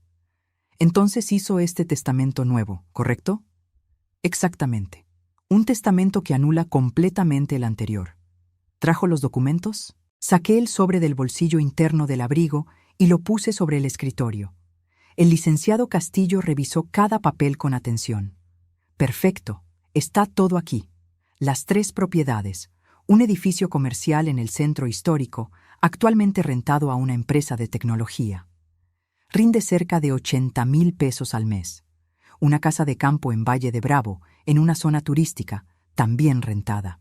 Speaker 1: Entonces hizo este testamento nuevo, ¿correcto? Exactamente. Un testamento que anula completamente el anterior. ¿Trajo los documentos? Saqué el sobre del bolsillo interno del abrigo y lo puse sobre el escritorio. El licenciado Castillo revisó cada papel con atención. Perfecto, está todo aquí. Las 3 propiedades, un edificio comercial en el centro histórico, actualmente rentado a una empresa de tecnología. Rinde cerca de 80,000 pesos al mes. Una casa de campo en Valle de Bravo, en una zona turística, también rentada.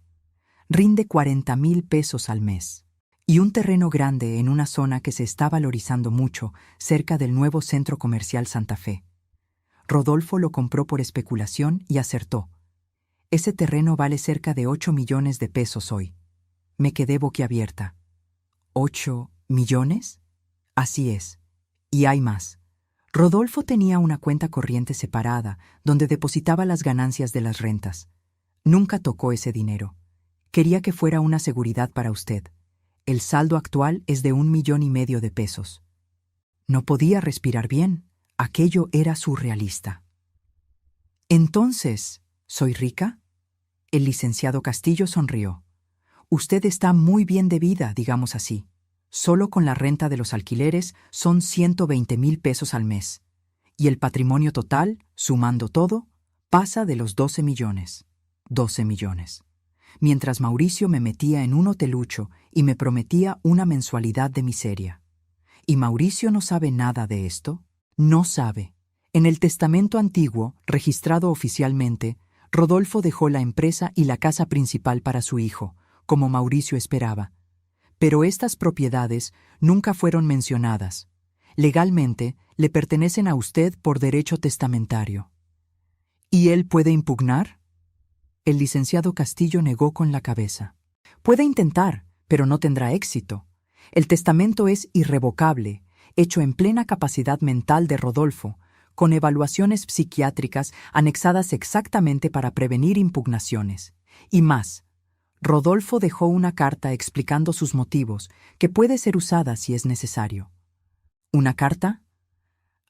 Speaker 1: Rinde 40,000 pesos al mes. Y un terreno grande en una zona que se está valorizando mucho, cerca del nuevo centro comercial Santa Fe. Rodolfo lo compró por especulación y acertó. Ese terreno vale cerca de 8 millones de pesos hoy. Me quedé boquiabierta. ¿8 millones? Así es. Y hay más. Rodolfo tenía una cuenta corriente separada, donde depositaba las ganancias de las rentas. Nunca tocó ese dinero. Quería que fuera una seguridad para usted. El saldo actual es de 1,5 millones de pesos. No podía respirar bien. Aquello era surrealista. Entonces, ¿soy rica? El licenciado Castillo sonrió. Usted está muy bien de vida, digamos así. Solo con la renta de los alquileres son 120,000 pesos al mes. Y el patrimonio total, sumando todo, pasa de los 12 millones. 12 millones. Mientras Mauricio me metía en un hotelucho y me prometía una mensualidad de miseria. ¿Y Mauricio no sabe nada de esto? No sabe. En el testamento antiguo, registrado oficialmente, Rodolfo dejó la empresa y la casa principal para su hijo, como Mauricio esperaba. Pero estas propiedades nunca fueron mencionadas. Legalmente, le pertenecen a usted por derecho testamentario. ¿Y él puede impugnar? El licenciado Castillo negó con la cabeza. Puede intentar, pero no tendrá éxito. El testamento es irrevocable, hecho en plena capacidad mental de Rodolfo, con evaluaciones psiquiátricas anexadas exactamente para prevenir impugnaciones. Y más, Rodolfo dejó una carta explicando sus motivos, que puede ser usada si es necesario. ¿Una carta?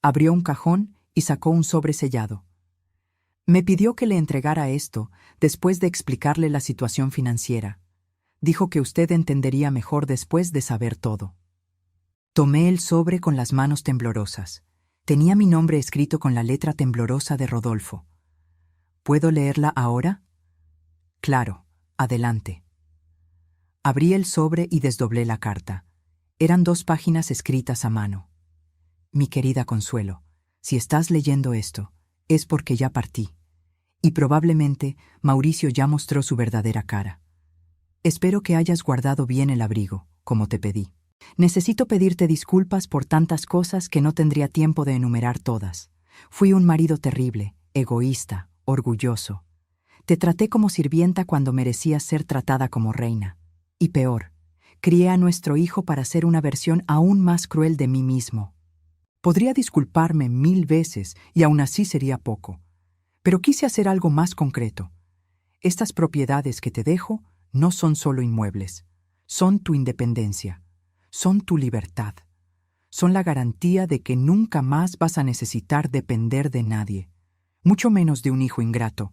Speaker 1: Abrió un cajón y sacó un sobre sellado. Me pidió que le entregara esto después de explicarle la situación financiera. Dijo que usted entendería mejor después de saber todo. Tomé el sobre con las manos temblorosas. Tenía mi nombre escrito con la letra temblorosa de Rodolfo. ¿Puedo leerla ahora? Claro, adelante. Abrí el sobre y desdoblé la carta. Eran 2 páginas escritas a mano. Mi querida Consuelo, si estás leyendo esto, es porque ya partí. Y probablemente Mauricio ya mostró su verdadera cara. Espero que hayas guardado bien el abrigo, como te pedí. Necesito pedirte disculpas por tantas cosas que no tendría tiempo de enumerar todas. Fui un marido terrible, egoísta, orgulloso. Te traté como sirvienta cuando merecías ser tratada como reina. Y peor, Crié a nuestro hijo para ser una versión aún más cruel de mí mismo. Podría disculparme 1000 veces y aún así sería poco. Pero quise hacer algo más concreto. Estas propiedades que te dejo no son solo inmuebles. Son tu independencia. Son tu libertad. Son la garantía de que nunca más vas a necesitar depender de nadie, mucho menos de un hijo ingrato.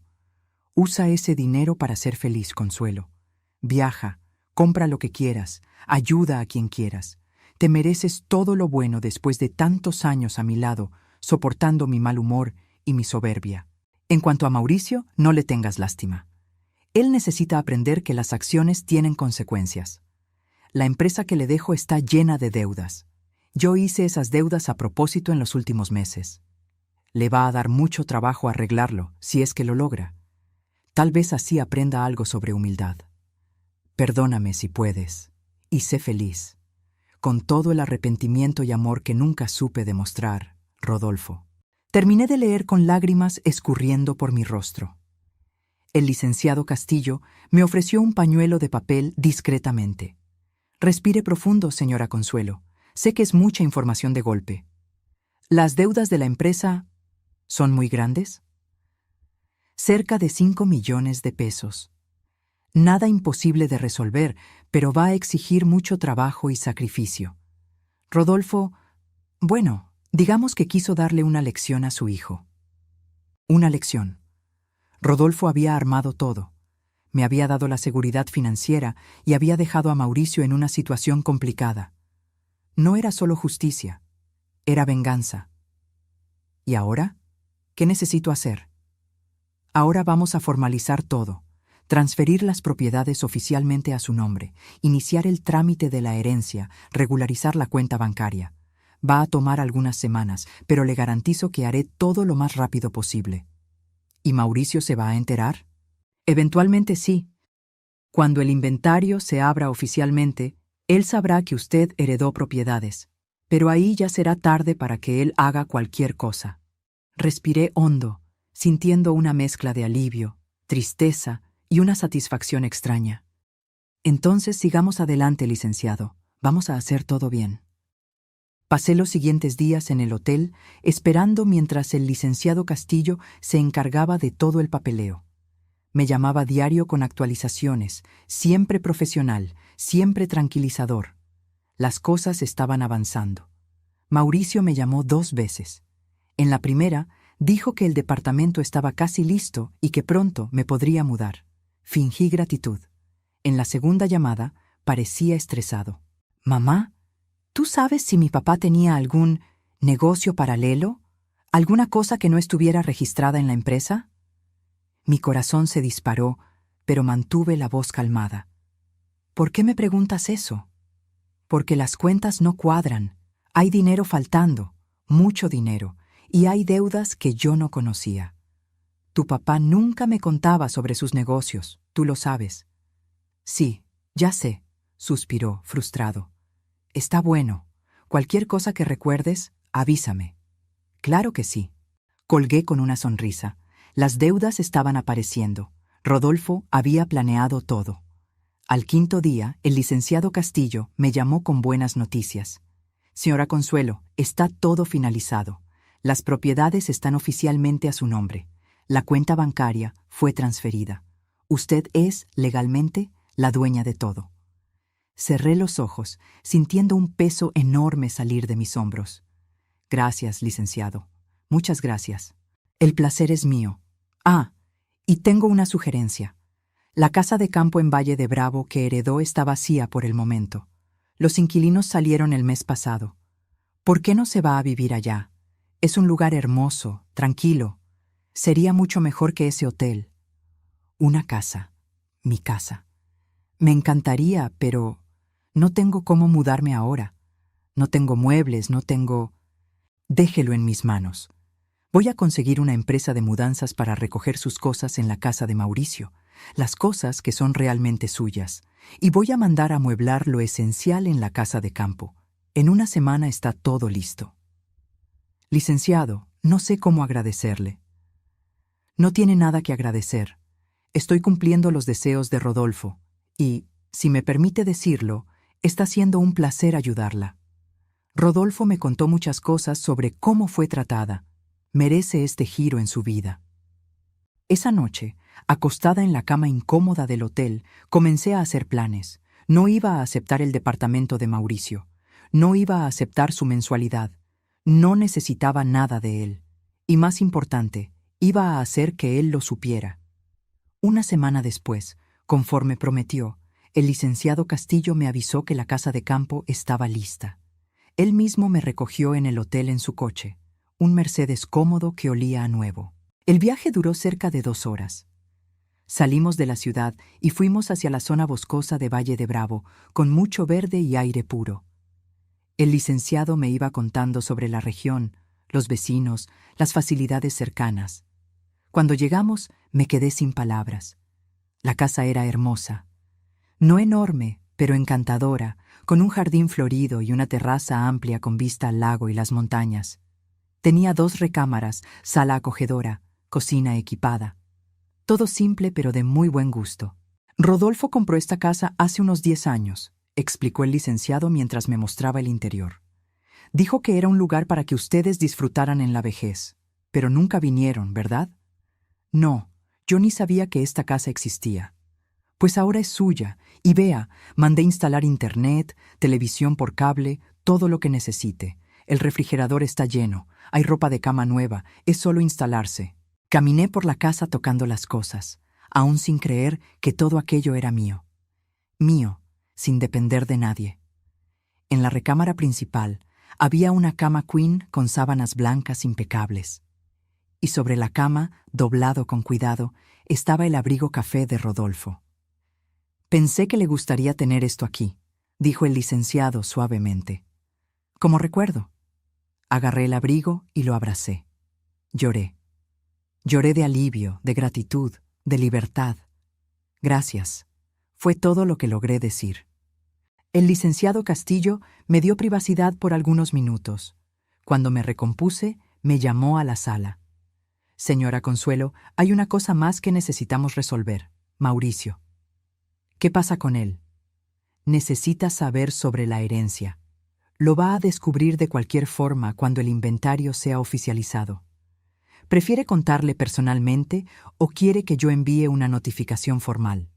Speaker 1: Usa ese dinero para ser feliz, Consuelo. Viaja, compra lo que quieras, ayuda a quien quieras. Te mereces todo lo bueno después de tantos años a mi lado, soportando mi mal humor y mi soberbia. En cuanto a Mauricio, no le tengas lástima. Él necesita aprender que las acciones tienen consecuencias. La empresa que le dejo está llena de deudas. Yo hice esas deudas a propósito en los últimos meses. Le va a dar mucho trabajo arreglarlo, si es que lo logra. Tal vez así aprenda algo sobre humildad. Perdóname si puedes, y sé feliz, con todo el arrepentimiento y amor que nunca supe demostrar, Rodolfo. Terminé de leer con lágrimas escurriendo por mi rostro. El licenciado Castillo me ofreció un pañuelo de papel discretamente. Respire profundo, señora Consuelo. Sé que es mucha información de golpe. ¿Las deudas de la empresa son muy grandes? Cerca de 5 millones de pesos. Nada imposible de resolver, pero va a exigir mucho trabajo y sacrificio. Rodolfo, bueno, digamos que quiso darle una lección a su hijo. Una lección. Rodolfo había armado todo. Me había dado la seguridad financiera y había dejado a Mauricio en una situación complicada. No era solo justicia, era venganza. ¿Y ahora? ¿Qué necesito hacer? Ahora vamos a formalizar todo, transferir las propiedades oficialmente a su nombre, iniciar el trámite de la herencia, regularizar la cuenta bancaria. Va a tomar algunas semanas, pero le garantizo que haré todo lo más rápido posible. ¿Y Mauricio se va a enterar? Eventualmente sí. Cuando el inventario se abra oficialmente, él sabrá que usted heredó propiedades, pero ahí ya será tarde para que él haga cualquier cosa. Respiré hondo, sintiendo una mezcla de alivio, tristeza y una satisfacción extraña. Entonces sigamos adelante, licenciado. Vamos a hacer todo bien. Pasé los siguientes días en el hotel, esperando mientras el licenciado Castillo se encargaba de todo el papeleo. Me llamaba diario con actualizaciones, siempre profesional, siempre tranquilizador. Las cosas estaban avanzando. Mauricio me llamó 2 veces. En la primera, dijo que el departamento estaba casi listo y que pronto me podría mudar. Fingí gratitud. En la segunda llamada, parecía estresado. «Mamá, ¿tú sabes si mi papá tenía algún negocio paralelo? ¿Alguna cosa que no estuviera registrada en la empresa?» Mi corazón se disparó, pero mantuve la voz calmada. «¿Por qué me preguntas eso?» «Porque las cuentas no cuadran. Hay dinero faltando, mucho dinero, y hay deudas que yo no conocía. Tu papá nunca me contaba sobre sus negocios, tú lo sabes». «Sí, ya sé», suspiró, frustrado. «Está bueno. Cualquier cosa que recuerdes, avísame». «Claro que sí». Colgué con una sonrisa. Las deudas estaban apareciendo. Rodolfo había planeado todo. Al 5.º día, el licenciado Castillo me llamó con buenas noticias. «Señora Consuelo, está todo finalizado. Las propiedades están oficialmente a su nombre. La cuenta bancaria fue transferida. Usted es, legalmente, la dueña de todo». Cerré los ojos, sintiendo un peso enorme salir de mis hombros. «Gracias, licenciado. Muchas gracias. El placer es mío. Ah, y tengo una sugerencia. La casa de campo en Valle de Bravo que heredó está vacía por el momento. Los inquilinos salieron el mes pasado. ¿Por qué no se va a vivir allá? Es un lugar hermoso, tranquilo. Sería mucho mejor que ese hotel. Una casa, mi casa. Me encantaría, pero no tengo cómo mudarme ahora. No tengo muebles, no tengo... Déjelo en mis manos. Voy a conseguir una empresa de mudanzas para recoger sus cosas en la casa de Mauricio, las cosas que son realmente suyas, y voy a mandar a amueblar lo esencial en la casa de campo. En una semana está todo listo». «Licenciado, no sé cómo agradecerle». «No tiene nada que agradecer. Estoy cumpliendo los deseos de Rodolfo, y, si me permite decirlo, Está siendo un placer ayudarla. Rodolfo me contó muchas cosas sobre cómo fue tratada. Merece este giro en su vida. Esa noche, acostada en la cama incómoda del hotel, comencé a hacer planes. No iba a aceptar el departamento de Mauricio. No iba a aceptar su mensualidad. No necesitaba nada de él. Y más importante, iba a hacer que él lo supiera. Una semana después, conforme prometió, el licenciado Castillo me avisó que la casa de campo estaba lista. Él mismo me recogió en el hotel en su coche, un Mercedes cómodo que olía a nuevo. El viaje duró cerca de 2 horas. Salimos de la ciudad y fuimos hacia la zona boscosa de Valle de Bravo, con mucho verde y aire puro. El licenciado me iba contando sobre la región, los vecinos, las facilidades cercanas. Cuando llegamos, me quedé sin palabras. La casa era hermosa. No enorme, pero encantadora, con un jardín florido y una terraza amplia con vista al lago y las montañas. Tenía 2 recámaras, sala acogedora, cocina equipada. Todo simple pero de muy buen gusto. Rodolfo compró esta casa hace unos 10 años, explicó el licenciado mientras me mostraba el interior. Dijo que era un lugar para que ustedes disfrutaran en la vejez, pero nunca vinieron, ¿verdad? No, yo ni sabía que esta casa existía. Pues ahora es suya, y vea, mandé instalar internet, televisión por cable, todo lo que necesite. El refrigerador está lleno, hay ropa de cama nueva, es solo instalarse. Caminé por la casa tocando las cosas, aún sin creer que todo aquello era mío. Mío, sin depender de nadie. En la recámara principal había una cama queen con sábanas blancas impecables. Y sobre la cama, doblado con cuidado, estaba el abrigo café de Rodolfo. Pensé que le gustaría tener esto aquí, dijo el licenciado suavemente. Como recuerdo. Agarré el abrigo y lo abracé. Lloré. Lloré de alivio, de gratitud, de libertad. Gracias. Fue todo lo que logré decir. El licenciado Castillo me dio privacidad por algunos minutos. Cuando me recompuse, me llamó a la sala. Señora Consuelo, hay una cosa más que necesitamos resolver. Mauricio. ¿Qué pasa con él? Necesita saber sobre la herencia. Lo va a descubrir de cualquier forma cuando el inventario sea oficializado. ¿Prefiere contarle personalmente o quiere que yo envíe una notificación formal?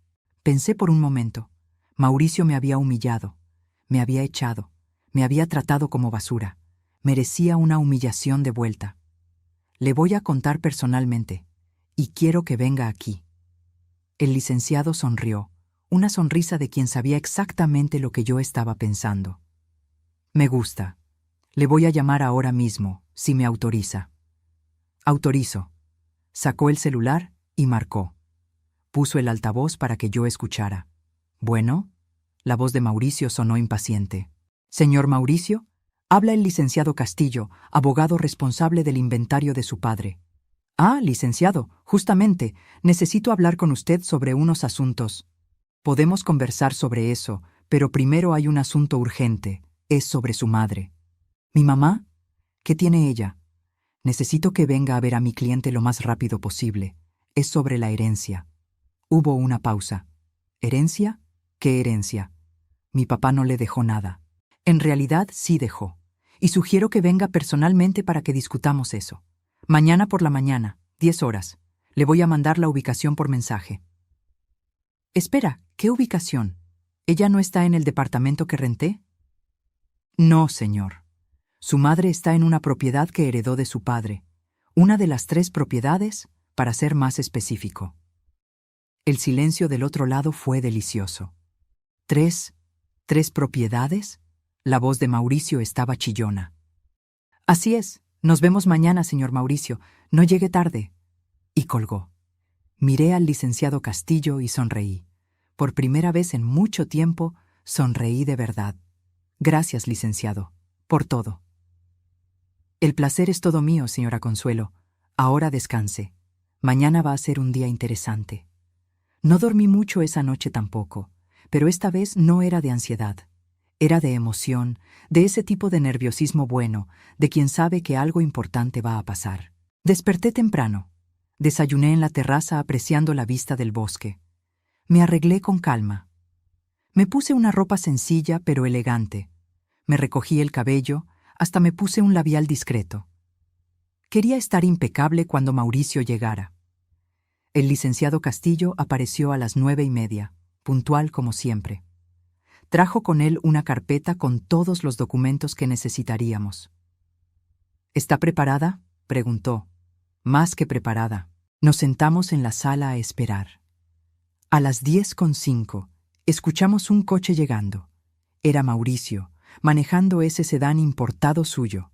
Speaker 1: Pensé por un momento. Mauricio me había humillado, me había echado, me había tratado como basura. Merecía una humillación de vuelta. Le voy a contar personalmente, y quiero que venga aquí. El licenciado sonrió, una sonrisa de quien sabía exactamente lo que yo estaba pensando. Me gusta. Le voy a llamar ahora mismo, si me autoriza. Autorizo. Sacó el celular y marcó. Puso el altavoz para que yo escuchara. Bueno, la voz de Mauricio sonó impaciente. Señor Mauricio, habla el licenciado Castillo, abogado responsable del inventario de su padre. Ah, licenciado, justamente, necesito hablar con usted sobre unos asuntos. Podemos conversar sobre eso, pero primero hay un asunto urgente. Es sobre su madre. ¿Mi mamá? ¿Qué tiene ella? Necesito que venga a ver a mi cliente lo más rápido posible. Es sobre la herencia. Hubo una pausa. ¿Herencia? ¿Qué herencia? Mi papá no le dejó nada. En realidad sí dejó. Y sugiero que venga personalmente para que discutamos eso. Mañana por la mañana, 10 horas. Le voy a mandar la ubicación por mensaje. Espera, ¿qué ubicación? ¿Ella no está en el departamento que renté? No, señor. Su madre está en una propiedad que heredó de su padre. Una de las 3 propiedades, para ser más específico. El silencio del otro lado fue delicioso. ¿3 propiedades? La voz de Mauricio estaba chillona. Así es. Nos vemos mañana, señor Mauricio. No llegue tarde. Y colgó. Miré al licenciado Castillo y sonreí. Por primera vez en mucho tiempo, sonreí de verdad. Gracias, licenciado, por todo. El placer es todo mío, señora Consuelo. Ahora descanse. Mañana va a ser un día interesante. No dormí mucho esa noche tampoco, pero esta vez no era de ansiedad. Era de emoción, de ese tipo de nerviosismo bueno, de quien sabe que algo importante va a pasar. Desperté temprano. Desayuné en la terraza apreciando la vista del bosque. Me arreglé con calma. Me puse una ropa sencilla pero elegante. Me recogí el cabello, hasta me puse un labial discreto. Quería estar impecable cuando Mauricio llegara. El licenciado Castillo apareció a las 9:30, puntual como siempre. Trajo con él una carpeta con todos los documentos que necesitaríamos. ¿Está preparada?, preguntó. Más que preparada. Nos sentamos en la sala a esperar. A las 10:05, escuchamos un coche llegando. Era Mauricio, manejando ese sedán importado suyo.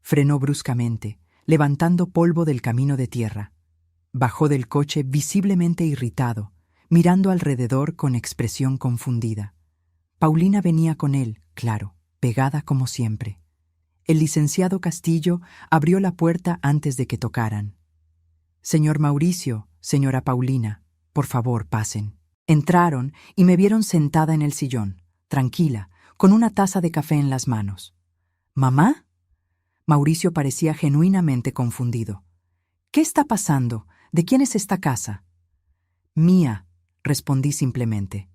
Speaker 1: Frenó bruscamente, levantando polvo del camino de tierra. Bajó del coche visiblemente irritado, mirando alrededor con expresión confundida. Paulina venía con él, claro, pegada como siempre. El licenciado Castillo abrió la puerta antes de que tocaran. «Señor Mauricio, señora Paulina, por favor, pasen». Entraron y me vieron sentada en el sillón, tranquila, con una taza de café en las manos. «¿Mamá?». Mauricio parecía genuinamente confundido. «¿Qué está pasando? ¿De quién es esta casa?». «Mía», respondí simplemente.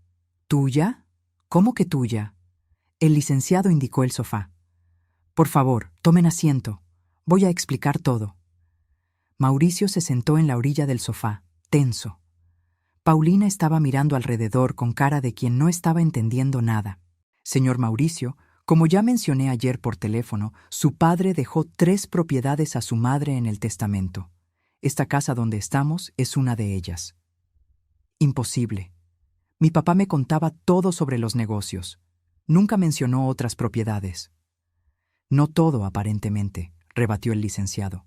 Speaker 1: «¿Tuya? ¿Cómo que tuya?». El licenciado indicó el sofá. «Por favor, tomen asiento. Voy a explicar todo». Mauricio se sentó en la orilla del sofá, tenso. Paulina estaba mirando alrededor con cara de quien no estaba entendiendo nada. «Señor Mauricio, como ya mencioné ayer por teléfono, su padre dejó 3 propiedades a su madre en el testamento. Esta casa donde estamos es una de ellas». «Imposible. Mi papá me contaba todo sobre los negocios. Nunca mencionó otras propiedades». «No todo, aparentemente», rebatió el licenciado.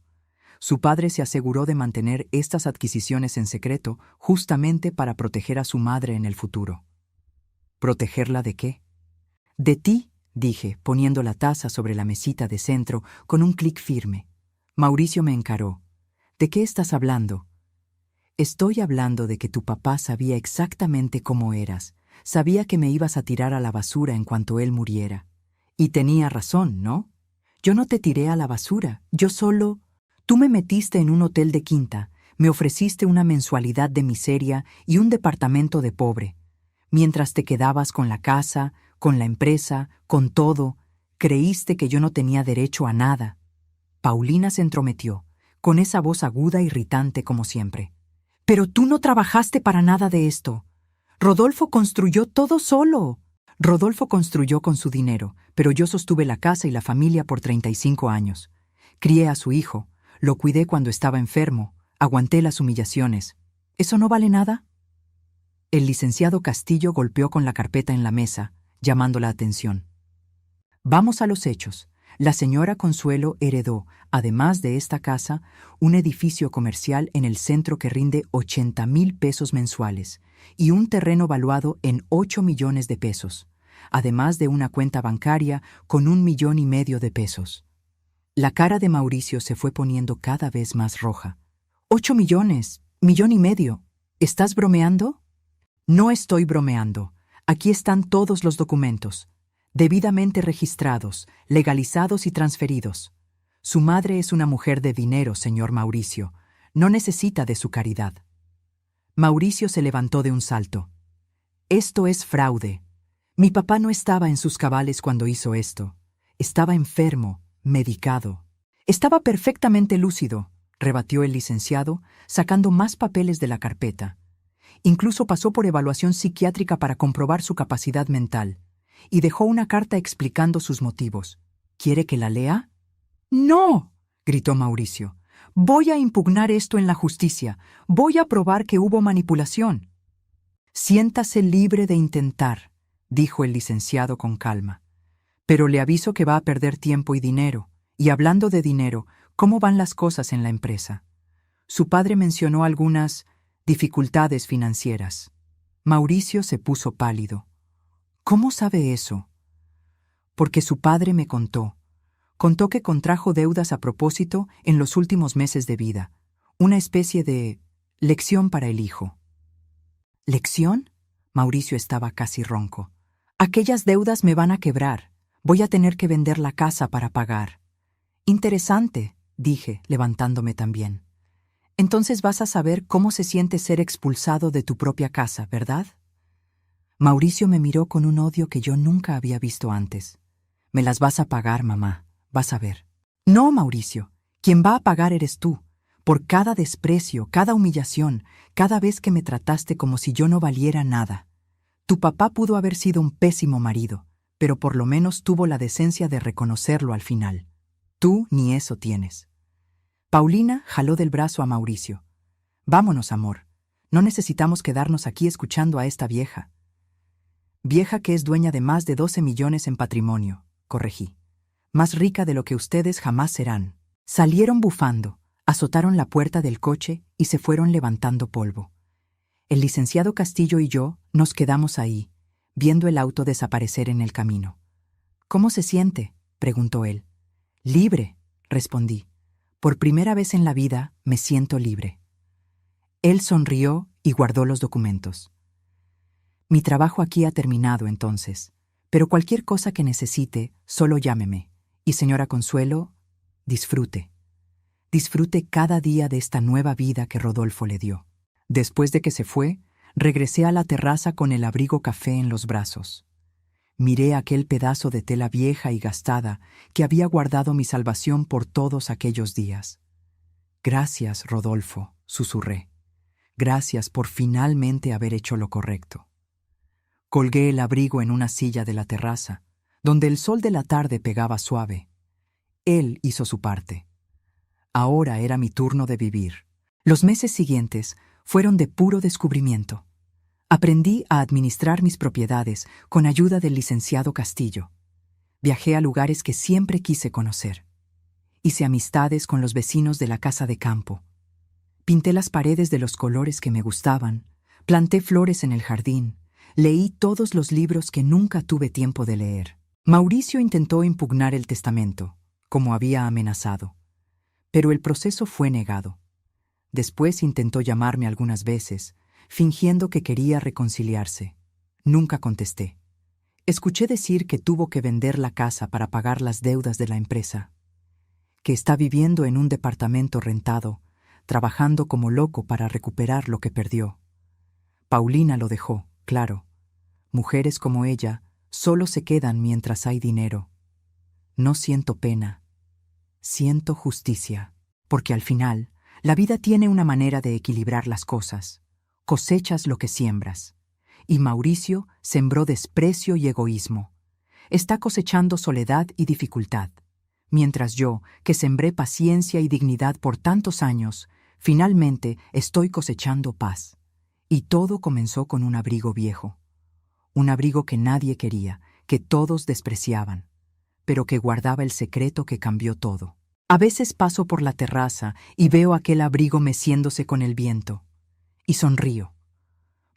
Speaker 1: «Su padre se aseguró de mantener estas adquisiciones en secreto justamente para proteger a su madre en el futuro». «¿Protegerla de qué?». «De ti», dije, poniendo la taza sobre la mesita de centro con un clic firme. Mauricio me encaró. «¿De qué estás hablando?». «Estoy hablando de que tu papá sabía exactamente cómo eras. Sabía que me ibas a tirar a la basura en cuanto él muriera. Y tenía razón, ¿no? Yo no te tiré a la basura, yo solo... Tú me metiste en un hotel de quinta, me ofreciste una mensualidad de miseria y un departamento de pobre. Mientras te quedabas con la casa, con la empresa, con todo, creíste que yo no tenía derecho a nada». Paulina se entrometió, con esa voz aguda e irritante como siempre. «Pero tú no trabajaste para nada de esto. Rodolfo construyó todo solo». «Rodolfo construyó con su dinero, pero yo sostuve la casa y la familia por 35 años. Crié a su hijo, lo cuidé cuando estaba enfermo, aguanté las humillaciones. ¿Eso no vale nada?». El licenciado Castillo golpeó con la carpeta en la mesa, llamando la atención. «Vamos a los hechos. La señora Consuelo heredó, además de esta casa, un edificio comercial en el centro que rinde 80,000 pesos mensuales y un terreno valuado en 8 millones de pesos, además de una cuenta bancaria con 1,5 millones de pesos. La cara de Mauricio se fue poniendo cada vez más roja. «¿8 millones? ¿1,5 millones? ¿Estás bromeando?». «No estoy bromeando. Aquí están todos los documentos, debidamente registrados, legalizados y transferidos. Su madre es una mujer de dinero, señor Mauricio. No necesita de su caridad». Mauricio se levantó de un salto. «Esto es fraude. Mi papá no estaba en sus cabales cuando hizo esto. Estaba enfermo, medicado». «Estaba perfectamente lúcido», rebatió el licenciado, sacando más papeles de la carpeta. «Incluso pasó por evaluación psiquiátrica para comprobar su capacidad mental. Y dejó una carta explicando sus motivos. ¿Quiere que la lea?». «¡No!», gritó Mauricio. «Voy a impugnar esto en la justicia. Voy a probar que hubo manipulación». «Siéntase libre de intentar», dijo el licenciado con calma. «Pero le aviso que va a perder tiempo y dinero. Y hablando de dinero, ¿cómo van las cosas en la empresa?». Su padre mencionó algunas dificultades financieras. Mauricio se puso pálido. «¿Cómo sabe eso?». «Porque su padre me contó. Contó que contrajo deudas a propósito en los últimos meses de vida. Una especie de lección para el hijo». «¿Lección?». Mauricio estaba casi ronco. «Aquellas deudas me van a quebrar. Voy a tener que vender la casa para pagar». «Interesante», dije, levantándome también. «Entonces vas a saber cómo se siente ser expulsado de tu propia casa, ¿verdad?». Mauricio me miró con un odio que yo nunca había visto antes. Me las vas a pagar, mamá, vas a ver. No, Mauricio, quien va a pagar eres tú, por cada desprecio, cada humillación, cada vez que me trataste como si yo no valiera nada. Tu papá pudo haber sido un pésimo marido, pero por lo menos tuvo la decencia de reconocerlo al final. Tú ni eso tienes. Paulina jaló del brazo a Mauricio. Vámonos, amor. No necesitamos quedarnos aquí escuchando a esta vieja. Vieja que es dueña de más de 12 millones en patrimonio, corregí. Más rica de lo que ustedes jamás serán. Salieron bufando, azotaron la puerta del coche y se fueron levantando polvo. El licenciado Castillo y yo nos quedamos ahí, viendo el auto desaparecer en el camino. ¿Cómo se siente?, preguntó él. Libre, respondí. Por primera vez en la vida me siento libre. Él sonrió y guardó los documentos. Mi trabajo aquí ha terminado entonces, pero cualquier cosa que necesite, solo llámeme. Y señora Consuelo, disfrute. Disfrute cada día de esta nueva vida que Rodolfo le dio. Después de que se fue, regresé a la terraza con el abrigo café en los brazos. Miré aquel pedazo de tela vieja y gastada que había guardado mi salvación por todos aquellos días. Gracias, Rodolfo, susurré. Gracias por finalmente haber hecho lo correcto. Colgué el abrigo en una silla de la terraza, donde el sol de la tarde pegaba suave. Él hizo su parte. Ahora era mi turno de vivir. Los meses siguientes fueron de puro descubrimiento. Aprendí a administrar mis propiedades con ayuda del licenciado Castillo. Viajé a lugares que siempre quise conocer. Hice amistades con los vecinos de la casa de campo. Pinté las paredes de los colores que me gustaban, planté flores en el jardín, leí todos los libros que nunca tuve tiempo de leer. Mauricio intentó impugnar el testamento, como había amenazado, pero el proceso fue negado. Después intentó llamarme algunas veces, fingiendo que quería reconciliarse. Nunca contesté. Escuché decir que tuvo que vender la casa para pagar las deudas de la empresa, que está viviendo en un departamento rentado, trabajando como loco para recuperar lo que perdió. Paulina lo dejó, claro. Mujeres como ella solo se quedan mientras hay dinero. No siento pena. Siento justicia, porque al final, la vida tiene una manera de equilibrar las cosas. Cosechas lo que siembras. Y Mauricio sembró desprecio y egoísmo. Está cosechando soledad y dificultad. Mientras yo, que sembré paciencia y dignidad por tantos años, finalmente estoy cosechando paz. Y todo comenzó con un abrigo viejo. Un abrigo que nadie quería, que todos despreciaban, pero que guardaba el secreto que cambió todo. A veces paso por la terraza y veo aquel abrigo meciéndose con el viento. Y sonrío,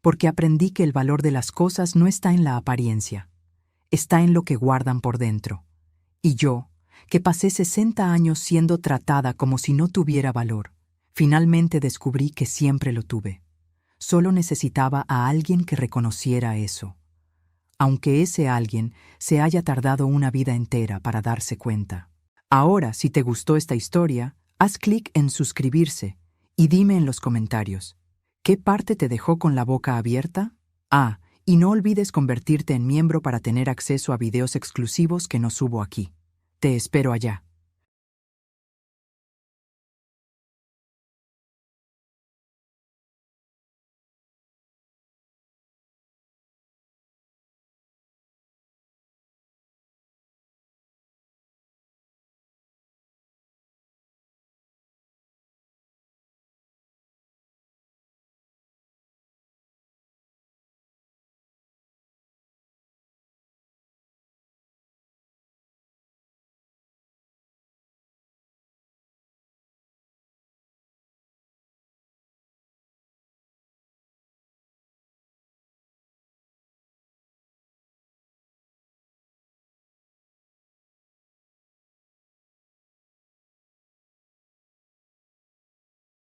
Speaker 1: porque aprendí que el valor de las cosas no está en la apariencia, está en lo que guardan por dentro. Y yo, que pasé 60 años siendo tratada como si no tuviera valor, finalmente descubrí que siempre lo tuve. Solo necesitaba a alguien que reconociera eso, aunque ese alguien se haya tardado una vida entera para darse cuenta. Ahora, si te gustó esta historia, haz clic en suscribirse y dime en los comentarios, ¿qué parte te dejó con la boca abierta? Y no olvides convertirte en miembro para tener acceso a videos exclusivos que no subo aquí. Te espero allá.